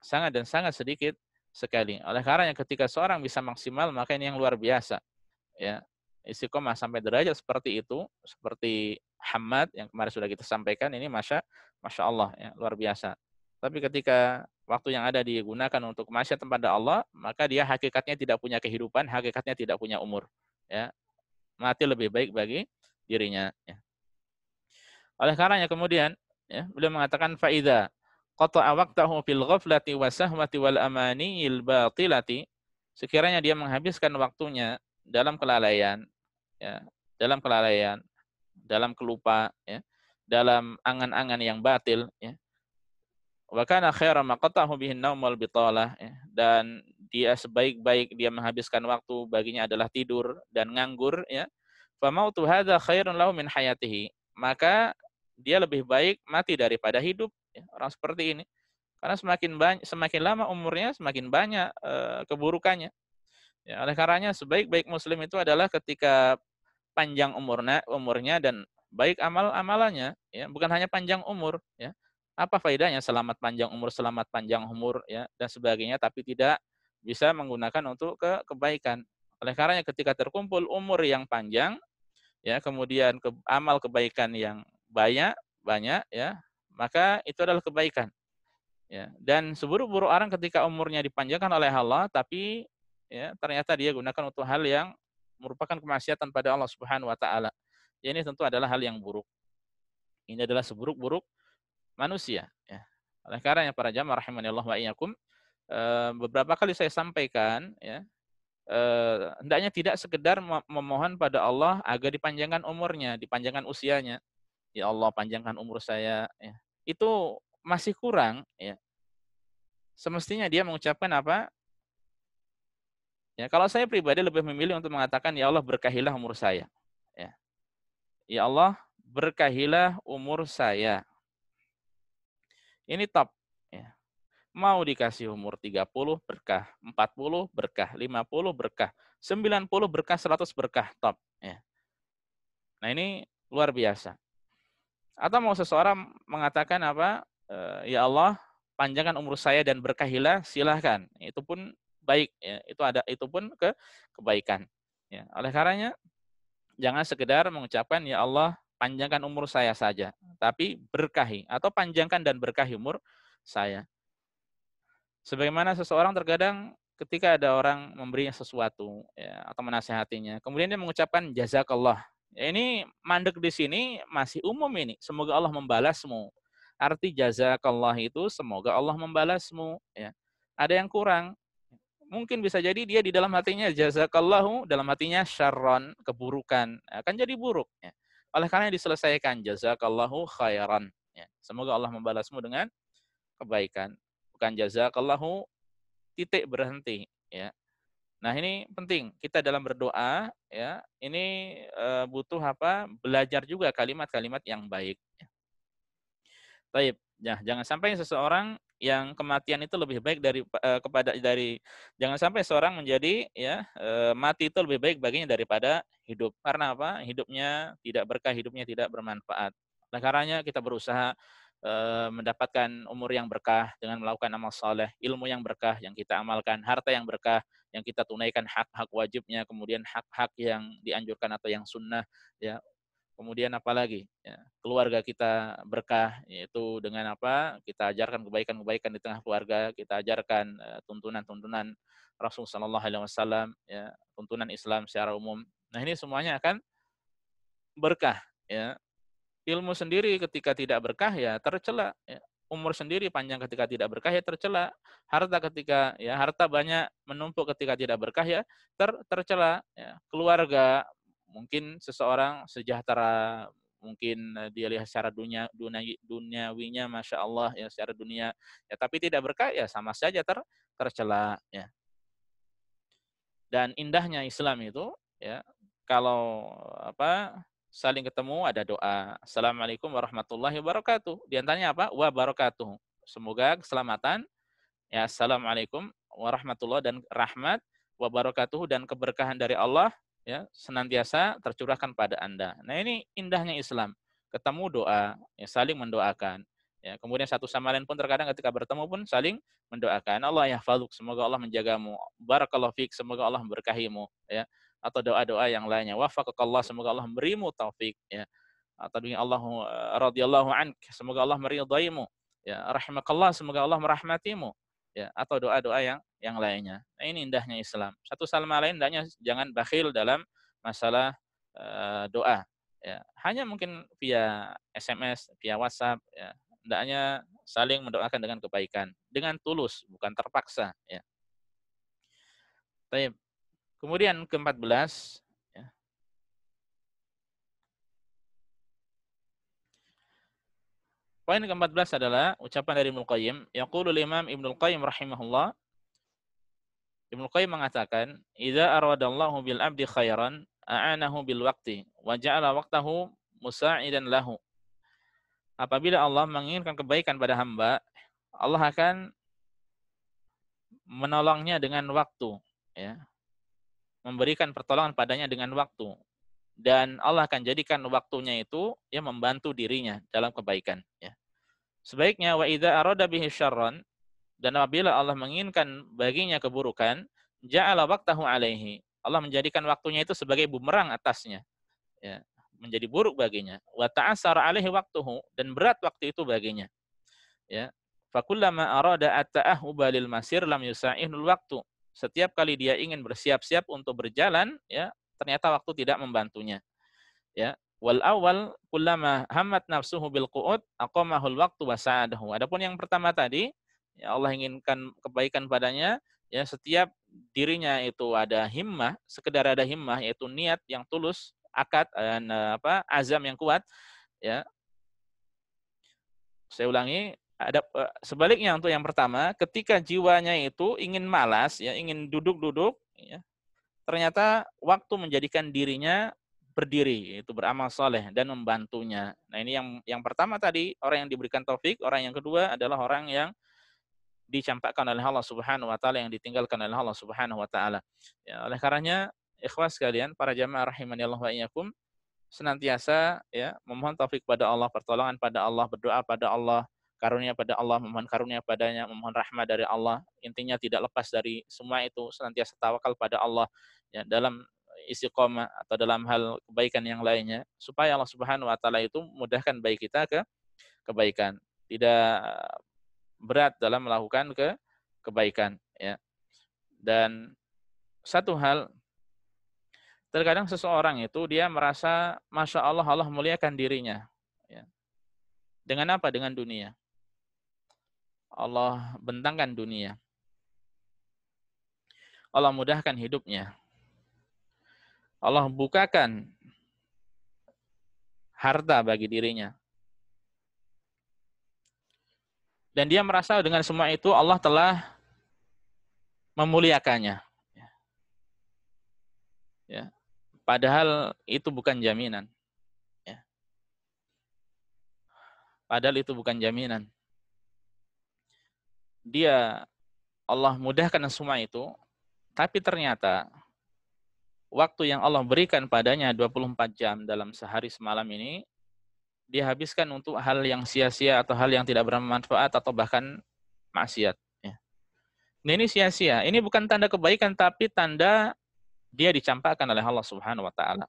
Sangat dan sangat sedikit sekali. Oleh karena ketika seorang bisa maksimal, maka ini yang luar biasa, ya. Istiqomah sampai derajat seperti itu, seperti Hamad yang kemarin sudah kita sampaikan, ini Masya Allah, ya, luar biasa. Tapi ketika waktu yang ada digunakan untuk maksiat kepada Allah, maka dia hakikatnya tidak punya kehidupan, hakikatnya tidak punya umur, ya. Mati lebih baik bagi dirinya, ya. Oleh karenanya kemudian, ya, beliau mengatakan faida qata'a waqtahu fil ghaflati wa sahwati wal amaniyil batilati, sekiranya dia menghabiskan waktunya dalam kelalaian, ya, dalam kelalaian, dalam kelupa, ya, dalam angan-angan yang batil, ya. Wa kana khaira ma qata'ahu bihin naum wal bitalah, ya, dan dia sebaik-baik dia menghabiskan waktu baginya adalah tidur dan nganggur, ya. Fa mautu hadza khairun lahu min hayatihi, maka dia lebih baik mati daripada hidup, ya, orang seperti ini. Karena semakin lama umurnya semakin banyak keburukannya. Ya, oleh karenanya sebaik-baik muslim itu adalah ketika panjang umurnya dan baik amalannya, ya, bukan hanya panjang umur, ya. Apa faedahnya selamat panjang umur, selamat panjang umur, ya, dan sebagainya, tapi tidak bisa menggunakan untuk kebaikan. Oleh karenanya ketika terkumpul umur yang panjang, ya, kemudian amal kebaikan yang banyak banyak, ya, maka itu adalah kebaikan, ya. Dan seburuk-buruk orang ketika umurnya dipanjangkan oleh Allah, tapi, ya, ternyata dia gunakan untuk hal yang merupakan kemaksiatan pada Allah Subhanahu wa taala. Ya, ini tentu adalah hal yang buruk. Ini adalah seburuk-buruk manusia, ya. Oleh karenanya para jamaah rahimani Allah wa iyyakum, beberapa kali saya sampaikan, ya, hendaknya tidak sekedar memohon pada Allah agar dipanjangkan umurnya, dipanjangkan usianya. Ya Allah, panjangkan umur saya, ya. Itu masih kurang, ya. Semestinya dia mengucapkan apa? Ya, kalau saya pribadi lebih memilih untuk mengatakan, ya Allah berkahilah umur saya. Ya. Ya Allah berkahilah umur saya. Ini top. Ya. Mau dikasih umur 30 berkah, 40 berkah, 50 berkah, 90 berkah, 100 berkah, top. Ya. Nah ini luar biasa. Atau mau seseorang mengatakan apa? Ya Allah panjangkan umur saya dan berkahilah, silahkan. Itu pun baik, ya. Itu pun kebaikan. Ya. Oleh karenanya jangan sekedar mengucapkan ya Allah panjangkan umur saya saja, tapi berkahi atau panjangkan dan berkahi umur saya. Sebagaimana seseorang terkadang ketika ada orang memberinya sesuatu, ya, atau menasehatinya, kemudian dia mengucapkan jazakallah. Ya, ini mandek di sini masih umum ini. Semoga Allah membalasmu. Arti jazakallah itu semoga Allah membalasmu. Ya. Ada yang kurang. Mungkin bisa jadi dia di dalam hatinya jazakallahu, dalam hatinya syarron, keburukan. Akan jadi buruk. Ya. Oleh karena diselesaikan jazakallahu khairan. Ya. Semoga Allah membalasmu dengan kebaikan. Bukan jazakallahu titik berhenti, ya. Nah, ini penting kita dalam berdoa, ya. Ini butuh apa? Belajar juga kalimat-kalimat yang baik, ya. Baik. Ya, jangan sampai seseorang yang kematian itu lebih baik dari jangan sampai seorang menjadi, ya, mati itu lebih baik baginya daripada hidup. Karena apa? Hidupnya tidak berkah, hidupnya tidak bermanfaat. Oleh karenanya kita berusaha mendapatkan umur yang berkah dengan melakukan amal saleh, ilmu yang berkah yang kita amalkan, harta yang berkah yang kita tunaikan hak-hak wajibnya, kemudian hak-hak yang dianjurkan atau yang sunnah, ya. Kemudian apalagi, ya, keluarga kita berkah, yaitu dengan apa? Kita ajarkan kebaikan-kebaikan di tengah keluarga, kita ajarkan tuntunan-tuntunan Rasul Shallallahu Alaihi Wasallam, ya, tuntunan Islam secara umum. Nah ini semuanya akan berkah, ya. Ilmu sendiri ketika tidak berkah ya tercela, ya. Umur sendiri panjang ketika tidak berkah ya tercela. Harta ketika ya harta banyak menumpuk ketika tidak berkah ya tercela, ya. Keluarga mungkin seseorang sejahtera, mungkin dia lihat secara duniawinya masya Allah ya secara dunia ya, tapi tidak berkah ya sama saja tercela, ya. Dan indahnya Islam itu ya kalau apa saling ketemu ada doa. Assalamualaikum warahmatullahi wabarakatuh. Di antaranya apa? Wa barakatuh. Semoga keselamatan ya assalamualaikum warahmatullahi dan rahmat wabarakatuh dan keberkahan dari Allah ya senantiasa tercurahkan pada Anda. Nah, ini indahnya Islam. Ketemu doa, ya saling mendoakan. Ya, kemudian satu sama lain pun terkadang ketika bertemu pun saling mendoakan. Allah yahfazuk, semoga Allah menjagamu. Barakallahu fik, semoga Allah memberkahimu, ya. Atau doa-doa yang lainnya. Wafaqakallah, semoga Allah memberimu taufik, ya. Atau dengan Allah radhiyallahu ank, semoga Allah meridaimu. Ya, rahimakallah, semoga Allah merahmatimu. Ya, atau doa-doa yang lainnya. Nah, ini indahnya Islam. Satu sama lain hendaknya jangan bakhil dalam masalah doa. Ya, hanya mungkin via SMS, via WhatsApp, ya. Hendaknya saling mendoakan dengan kebaikan, dengan tulus, bukan terpaksa, ya. Baik. Kemudian ke-14, ya. Poin ke-14 adalah ucapan dari Ibnu Qayyim, yaqulu Imam Ibnu Qayyim rahimahullah. Ibnu Qayyim mengatakan, "Idza aradallahu bil 'abdi khairan, a'anahu bil waqti wa ja'ala waqtahu musa'idan lahu." Apabila Allah menginginkan kebaikan pada hamba, Allah akan menolongnya dengan waktu, ya. Memberikan pertolongan padanya dengan waktu. Dan Allah akan jadikan waktunya itu ya membantu dirinya dalam kebaikan, ya. Sebaiknya wa idza arada bihi syarran, dan apabila Allah menginginkan baginya keburukan, ja'ala waqtahu alaihi. Allah menjadikan waktunya itu sebagai bumerang atasnya, ya. Menjadi buruk baginya. Wa ta'assara alaihi waqtuhu, dan berat waktu itu baginya, ya. Fakullama arada at-ta'ahhuba lil masir lam yusa'ihul waqtu. Setiap kali dia ingin bersiap-siap untuk berjalan, ya, ternyata waktu tidak membantunya, ya. Wal awal kullama hammat nafsuhu bil qu'ud aqamahul waqtu wa sa'adahu. Adapun yang pertama tadi, ya Allah inginkan kebaikan padanya, ya setiap dirinya itu ada himmah, sekedar ada himmah yaitu niat yang tulus, akad dan azam yang kuat, ya. Saya ulangi, ada sebaliknya untuk yang pertama, ketika jiwanya itu ingin malas, ya, ingin duduk-duduk, ya, ternyata waktu menjadikan dirinya berdiri, itu beramal soleh dan membantunya. Nah ini yang pertama tadi, orang yang diberikan taufik, orang yang kedua adalah orang yang dicampakkan oleh Allah Subhanahu wa taala, yang ditinggalkan oleh Allah Subhanahu wa taala. Ya, oleh karenanya, ikhwas sekalian, para jamaah rahimani Allah wa iyyakum, senantiasa ya memohon taufik pada Allah, pertolongan pada Allah, berdoa pada Allah, karunia pada Allah, memohon karunia padanya, memohon rahmat dari Allah. Intinya tidak lepas dari semua itu, senantiasa tawakal pada Allah, ya, dalam istiqomah atau dalam hal kebaikan yang lainnya, supaya Allah Subhanahu wa taala itu mudahkan baik kita ke kebaikan, tidak berat dalam melakukan kebaikan, ya. Dan satu hal, terkadang seseorang itu dia merasa masya Allah, Allah muliakan dirinya, ya. Dengan apa? Dengan dunia. Allah bentangkan dunia. Allah mudahkan hidupnya. Allah bukakan harta bagi dirinya. Dan dia merasa dengan semua itu Allah telah memuliakannya. Ya. Padahal itu bukan jaminan. Ya. Padahal itu bukan jaminan. Dia Allah mudahkan semua itu, tapi ternyata waktu yang Allah berikan padanya 24 jam dalam sehari semalam ini, dia habiskan untuk hal yang sia-sia atau hal yang tidak bermanfaat atau bahkan maksiat. Ya. Nah, ini sia-sia. Ini bukan tanda kebaikan, tapi tanda dia dicampakkan oleh Allah Subhanahu wa taala.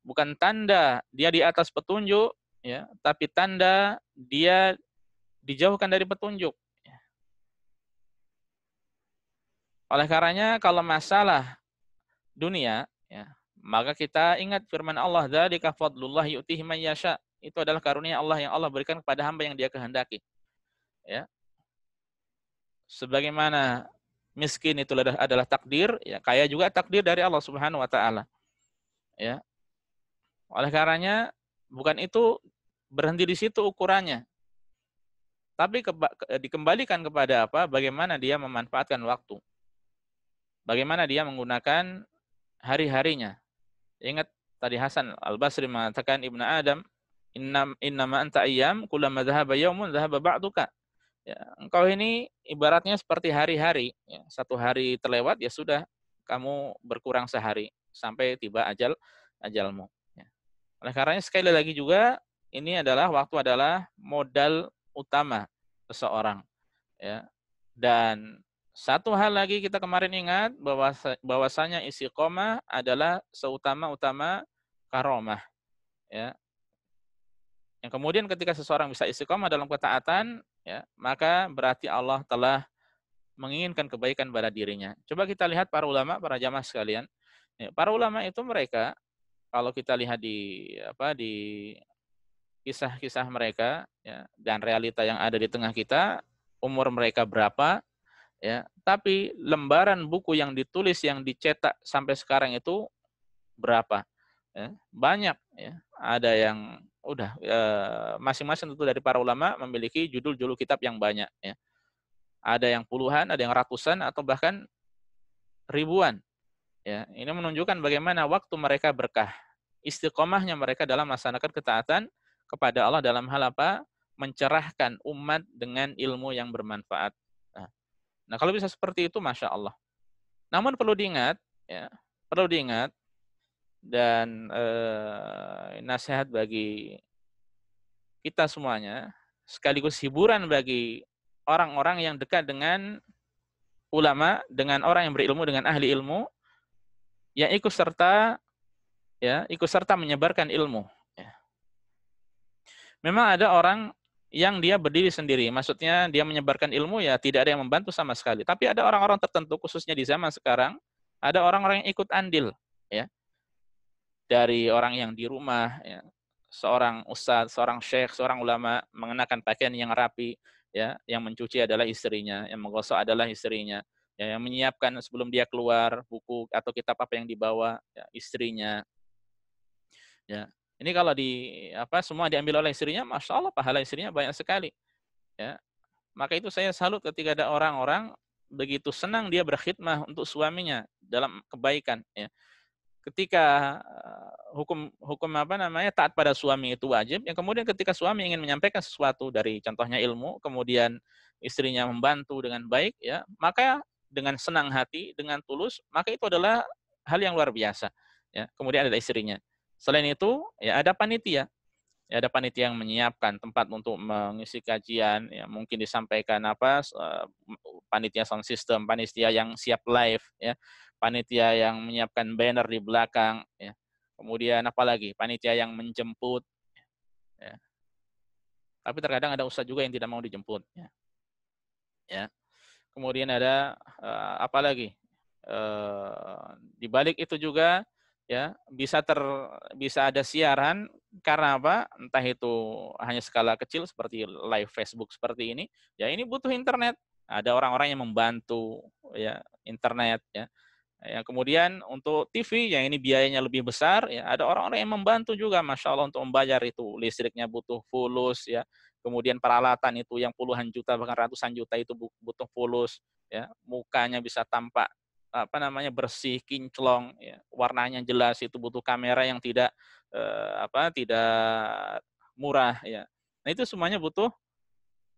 Bukan tanda dia di atas petunjuk, ya, tapi tanda dia dijauhkan dari petunjuk. Oleh karenanya kalau masalah dunia, ya, maka kita ingat firman Allah, dzalika fadlullah yu'tihi man yasha. Itu adalah karunia Allah yang Allah berikan kepada hamba yang Dia kehendaki. Ya. Sebagaimana miskin itu adalah takdir, ya, kaya juga takdir dari Allah Subhanahu wa taala. Ya. Oleh karenanya bukan itu berhenti di situ ukurannya. Tapi dikembalikan kepada apa? Bagaimana dia memanfaatkan waktu. Bagaimana dia menggunakan hari-harinya. Ingat tadi Hasan Al-Basri mengatakan Ibnu Adam, innama anta ayyam kullama dhahaba yaumun dhahaba ba'duka. Ya, engkau ini ibaratnya seperti hari-hari, ya, satu hari terlewat ya sudah kamu berkurang sehari sampai tiba ajalmu. Ya. Oleh karenanya sekali lagi juga ini adalah waktu adalah modal utama seseorang. Ya. Dan satu hal lagi kita kemarin ingat bahwasanya istiqomah adalah seutama-utama karomah. Ya. Yang kemudian ketika seseorang bisa istiqomah dalam ketaatan, ya, maka berarti Allah telah menginginkan kebaikan pada dirinya. Coba kita lihat para ulama, para jamaah sekalian. Ya, para ulama itu mereka, kalau kita lihat di kisah-kisah mereka, ya, dan realita yang ada di tengah kita, umur mereka berapa, ya, tapi lembaran buku yang ditulis, yang dicetak sampai sekarang itu berapa? Ya, banyak, ya. Ada yang udah masing-masing tentu dari para ulama memiliki judul-judul kitab yang banyak, ya. Ada yang puluhan, ada yang ratusan atau bahkan ribuan, ya. Ini menunjukkan bagaimana waktu mereka berkah. Istiqomahnya mereka dalam melaksanakan ketaatan kepada Allah dalam hal apa? Mencerahkan umat dengan ilmu yang bermanfaat. Nah, kalau bisa seperti itu, masya Allah. Namun perlu diingat, ya, perlu diingat dan nasihat bagi kita semuanya, sekaligus hiburan bagi orang-orang yang dekat dengan ulama, dengan orang yang berilmu, dengan ahli ilmu, yang ikut serta, ya, ikut serta menyebarkan ilmu. Ya. Memang ada orang yang dia berdiri sendiri, maksudnya dia menyebarkan ilmu, ya tidak ada yang membantu sama sekali. Tapi ada orang-orang tertentu, khususnya di zaman sekarang, ada orang-orang yang ikut andil, ya, dari orang yang di rumah, ya, seorang ustadz, seorang syekh, seorang ulama mengenakan pakaian yang rapi, ya, yang mencuci adalah istrinya, yang menggosok adalah istrinya, ya, yang menyiapkan sebelum dia keluar buku atau kitab apa yang dibawa, ya, istrinya. Ya. Ini kalau semua diambil oleh istrinya, masya Allah pahala istrinya banyak sekali. Ya. Maka itu saya salut ketika ada orang-orang begitu senang dia berkhidmah untuk suaminya dalam kebaikan. Ya. Ketika hukum taat pada suami itu wajib, yang kemudian ketika suami ingin menyampaikan sesuatu dari contohnya ilmu, kemudian istrinya membantu dengan baik, ya, maka dengan senang hati, dengan tulus, maka itu adalah hal yang luar biasa. Ya. Kemudian ada istrinya. Selain itu, ya ada panitia. Ya, ada panitia yang menyiapkan tempat untuk mengisi kajian, ya, mungkin disampaikan panitia sound system, panitia yang siap live, ya, panitia yang menyiapkan banner di belakang, ya. Kemudian apalagi panitia yang menjemput, ya. Tapi terkadang ada ustadz juga yang tidak mau dijemput, ya. Ya. Kemudian ada apalagi di balik itu juga, ya, bisa ada siaran karena apa? Entah itu hanya skala kecil seperti live Facebook seperti ini, ya ini butuh internet. Ada orang-orang yang membantu, ya, internet, ya. Ya, kemudian untuk TV yang ini biayanya lebih besar, ya ada orang-orang yang membantu juga, masya Allah, untuk membayar itu listriknya butuh fulus, ya. Kemudian peralatan itu yang puluhan juta bahkan ratusan juta itu butuh fulus, ya. Mukanya bisa tampak bersih, kinclong, ya. Warnanya jelas, itu butuh kamera yang tidak murah, ya. Nah itu semuanya butuh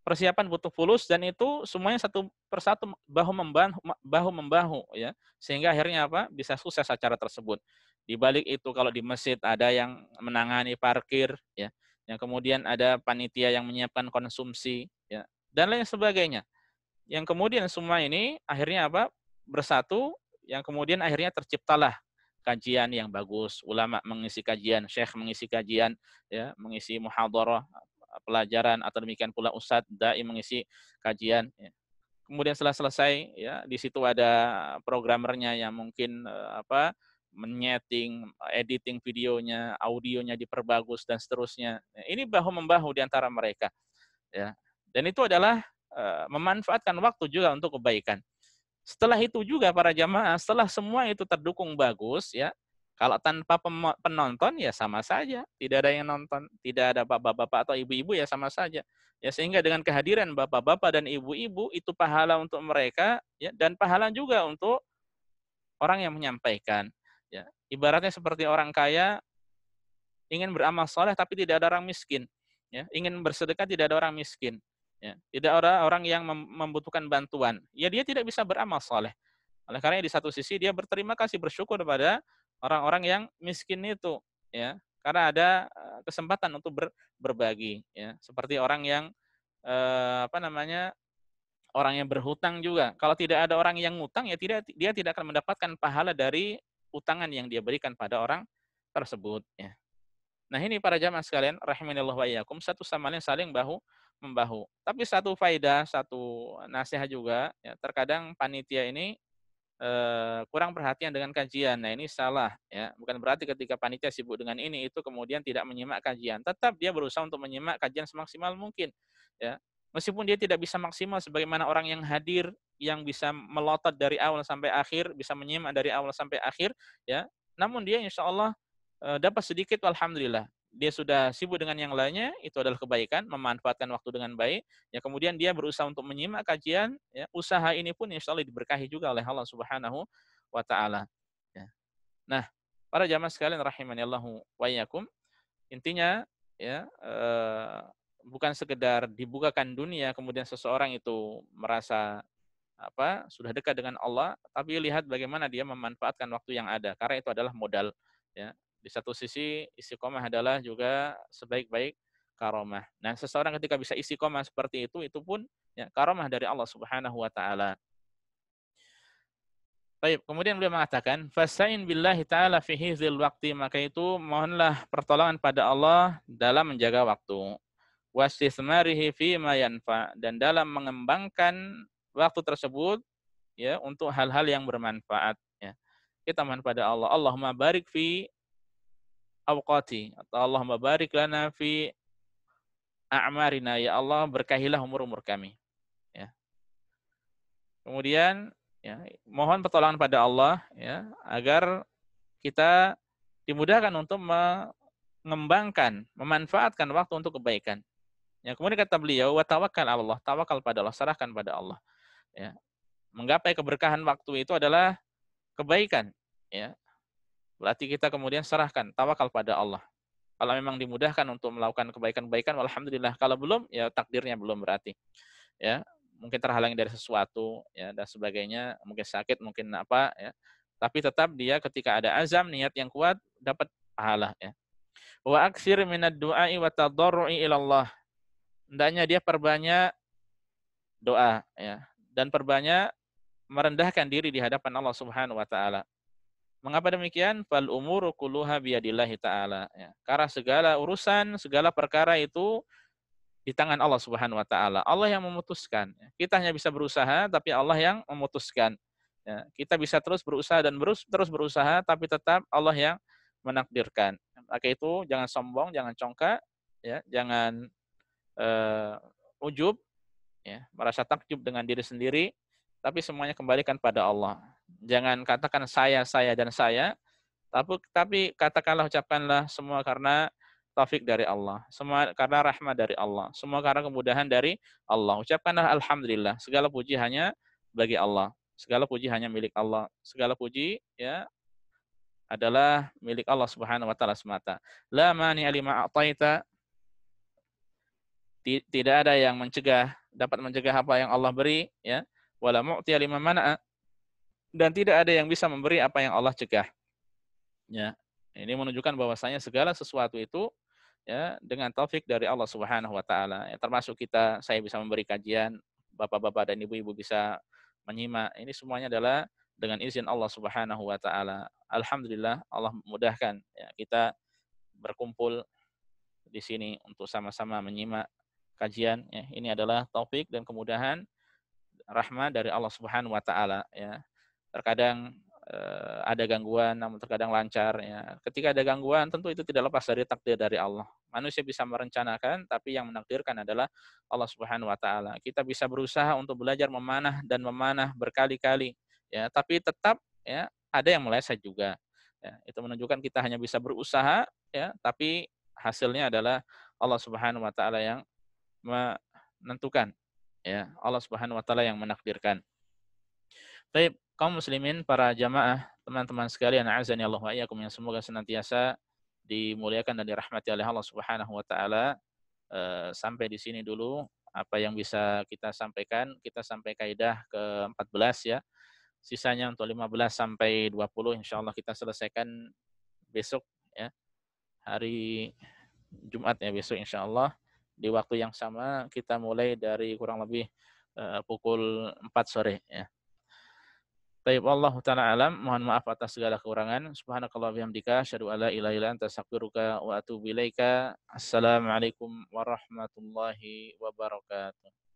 persiapan, butuh fulus, dan itu semuanya satu persatu bahu membahu, ya, sehingga akhirnya apa? Bisa sukses acara tersebut. Di balik itu kalau di masjid ada yang menangani parkir, ya, yang kemudian ada panitia yang menyiapkan konsumsi, ya, dan lain sebagainya. Yang kemudian semua ini akhirnya apa? Bersatu, yang kemudian akhirnya terciptalah kajian yang bagus, ulama mengisi kajian, syekh mengisi kajian, ya, mengisi muhadharah, pelajaran, atau demikian pula ustadz dai mengisi kajian, ya. Kemudian setelah selesai, ya, di situ ada programmernya yang mungkin menyeting, editing videonya, audionya diperbagus dan seterusnya. Nah, ini bahu membahu di antara mereka, ya. Dan itu adalah memanfaatkan waktu juga untuk kebaikan. Setelah itu juga para jamaah, setelah semua itu terdukung bagus, ya, kalau tanpa penonton ya sama saja, tidak ada yang nonton, tidak ada bapak-bapak atau ibu-ibu ya sama saja. Ya, sehingga dengan kehadiran bapak-bapak dan ibu-ibu itu pahala untuk mereka, ya, dan pahala juga untuk orang yang menyampaikan. Ya, ibaratnya seperti orang kaya ingin beramal soleh tapi tidak ada orang miskin. Ya, ingin bersedekah tidak ada orang miskin. Ya, tidak ada orang yang membutuhkan bantuan. Ya, dia tidak bisa beramal soleh. Oleh karena di satu sisi dia berterima kasih, bersyukur kepada orang-orang yang miskin itu, ya. Karena ada kesempatan untuk berbagi, ya. Seperti orang yang orang yang berhutang juga. Kalau tidak ada orang yang ngutang, ya dia tidak akan mendapatkan pahala dari utangan yang dia berikan pada orang tersebut, ya. Nah, ini para jamaah sekalian rahimanillah wa iyyakum, satu sama lain saling bahu membahu. Tapi satu faedah, satu nasihat juga, ya, terkadang panitia ini kurang perhatian dengan kajian. Nah, ini salah, ya. Bukan berarti ketika panitia sibuk dengan ini itu kemudian tidak menyimak kajian. Tetap dia berusaha untuk menyimak kajian semaksimal mungkin, ya. Meskipun dia tidak bisa maksimal sebagaimana orang yang hadir, yang bisa melotot dari awal sampai akhir, bisa menyimak dari awal sampai akhir, ya. Namun dia insya Allah dapat sedikit, alhamdulillah. Dia sudah sibuk dengan yang lainnya, itu adalah kebaikan, memanfaatkan waktu dengan baik. Ya, kemudian dia berusaha untuk menyimak kajian, ya, usaha ini pun insya Allah diberkahi juga oleh Allah Subhanahu wa taala. Ya. Nah, para jamaah sekalian rahimanillahu wa iyyakum, intinya, ya, bukan sekedar dibukakan dunia kemudian seseorang itu merasa sudah dekat dengan Allah, tapi lihat bagaimana dia memanfaatkan waktu yang ada, karena itu adalah modal, ya. Di satu sisi istiqomah adalah juga sebaik-baik karomah. Nah, seseorang ketika bisa istiqomah seperti itu pun, ya, karomah dari Allah Subhanahu wa taala. Baik, kemudian beliau mengatakan, "Fasta'in billahi ta'ala fi hifdzil waqti", maka itu mohonlah pertolongan pada Allah dalam menjaga waktu. Wastismarihi fi ma yanfa, dan dalam mengembangkan waktu tersebut, ya, untuk hal-hal yang bermanfaat, ya. Kita mohon pada Allah, Allahumma barik fi awqati, atau Allahumma barik lana fi a'marina, ya Allah berkahilah umur-umur kami, ya. Kemudian, ya, mohon pertolongan pada Allah, ya, agar kita dimudahkan untuk mengembangkan, memanfaatkan waktu untuk kebaikan. Ya, kemudian kata beliau, wa tawakkal 'ala Allah, tawakal pada Allah, serahkan pada Allah, ya. Menggapai keberkahan waktu itu adalah kebaikan, ya. Berarti kita kemudian serahkan, tawakal pada Allah. Kalau memang dimudahkan untuk melakukan kebaikan-kebaikan, alhamdulillah. Kalau belum, ya takdirnya belum berarti, ya. Mungkin terhalangi dari sesuatu, ya, dan sebagainya, mungkin sakit, mungkin apa, ya. Tapi tetap dia ketika ada azam, niat yang kuat, dapat pahala, ya. Wa aksir minad du'ai wa tadarru'i ilallah. Hendaknya dia perbanyak doa, ya, dan perbanyak merendahkan diri di hadapan Allah Subhanahu wa taala. Mengapa demikian? Fal umuru kulluha biyadillahi ta'ala, ya. Karena segala urusan, segala perkara itu di tangan Allah Subhanahu wa taala. Allah yang memutuskan. Kita hanya bisa berusaha, tapi Allah yang memutuskan. Ya, kita bisa terus berusaha dan terus berusaha, tapi tetap Allah yang menakdirkan. Maka itu jangan sombong, jangan congkak, ya, jangan ujub, ya, merasa takjub dengan diri sendiri, tapi semuanya kembalikan pada Allah. Jangan katakan saya dan saya, tapi katakanlah, ucapkanlah semua karena taufik dari Allah, semua karena rahmat dari Allah, semua karena kemudahan dari Allah. Ucapkanlah alhamdulillah, segala puji hanya bagi Allah, segala puji hanya milik Allah, segala puji, ya, adalah milik Allah Subhanahu wa taala semata. La mani'a lima a'taita, tidak ada yang dapat mencegah apa yang Allah beri, ya. Wala mu'tiya lima mana'a, dan tidak ada yang bisa memberi apa yang Allah cegah. Ya. Ini menunjukkan bahwasanya segala sesuatu itu ya dengan taufik dari Allah Subhanahu wa taala. Ya, termasuk saya bisa memberi kajian, bapak-bapak dan ibu-ibu bisa menyimak. Ini semuanya adalah dengan izin Allah Subhanahu wa taala. Alhamdulillah Allah memudahkan ya kita berkumpul di sini untuk sama-sama menyimak kajian ya. Ini adalah taufik dan kemudahan rahmat dari Allah Subhanahu wa taala ya. Terkadang ada gangguan namun terkadang lancar ya. Ketika ada gangguan tentu itu tidak lepas dari takdir dari Allah. Manusia bisa merencanakan tapi yang menakdirkan adalah Allah Subhanahu wa taala. Kita bisa berusaha untuk belajar memanah dan memanah berkali-kali ya, tapi tetap ya ada yang meleset juga. Ya, itu menunjukkan kita hanya bisa berusaha ya, tapi hasilnya adalah Allah Subhanahu wa taala yang menentukan ya. Allah Subhanahu wa taala yang menakdirkan. Baik, kaum muslimin, para jamaah, teman-teman sekalian, a'azani Allah wa iyyakum yang semoga senantiasa dimuliakan dan dirahmati oleh Allah Subhanahu wa taala. Sampai di sini dulu apa yang bisa kita sampaikan. Kita sampai kaidah ke-14 ya. Sisanya untuk 15 sampai 20 insyaallah kita selesaikan besok ya. Hari Jumat ya besok insyaallah di waktu yang sama kita mulai dari kurang lebih pukul 4 sore ya. Baik, wallahu taala alam. Mohon maaf atas segala kekurangan. Subhanakallah bihamdika asyhadu an la ilaha illa anta astaghfiruka wa atubu ilaika. Assalamualaikum warahmatullahi wabarakatuh.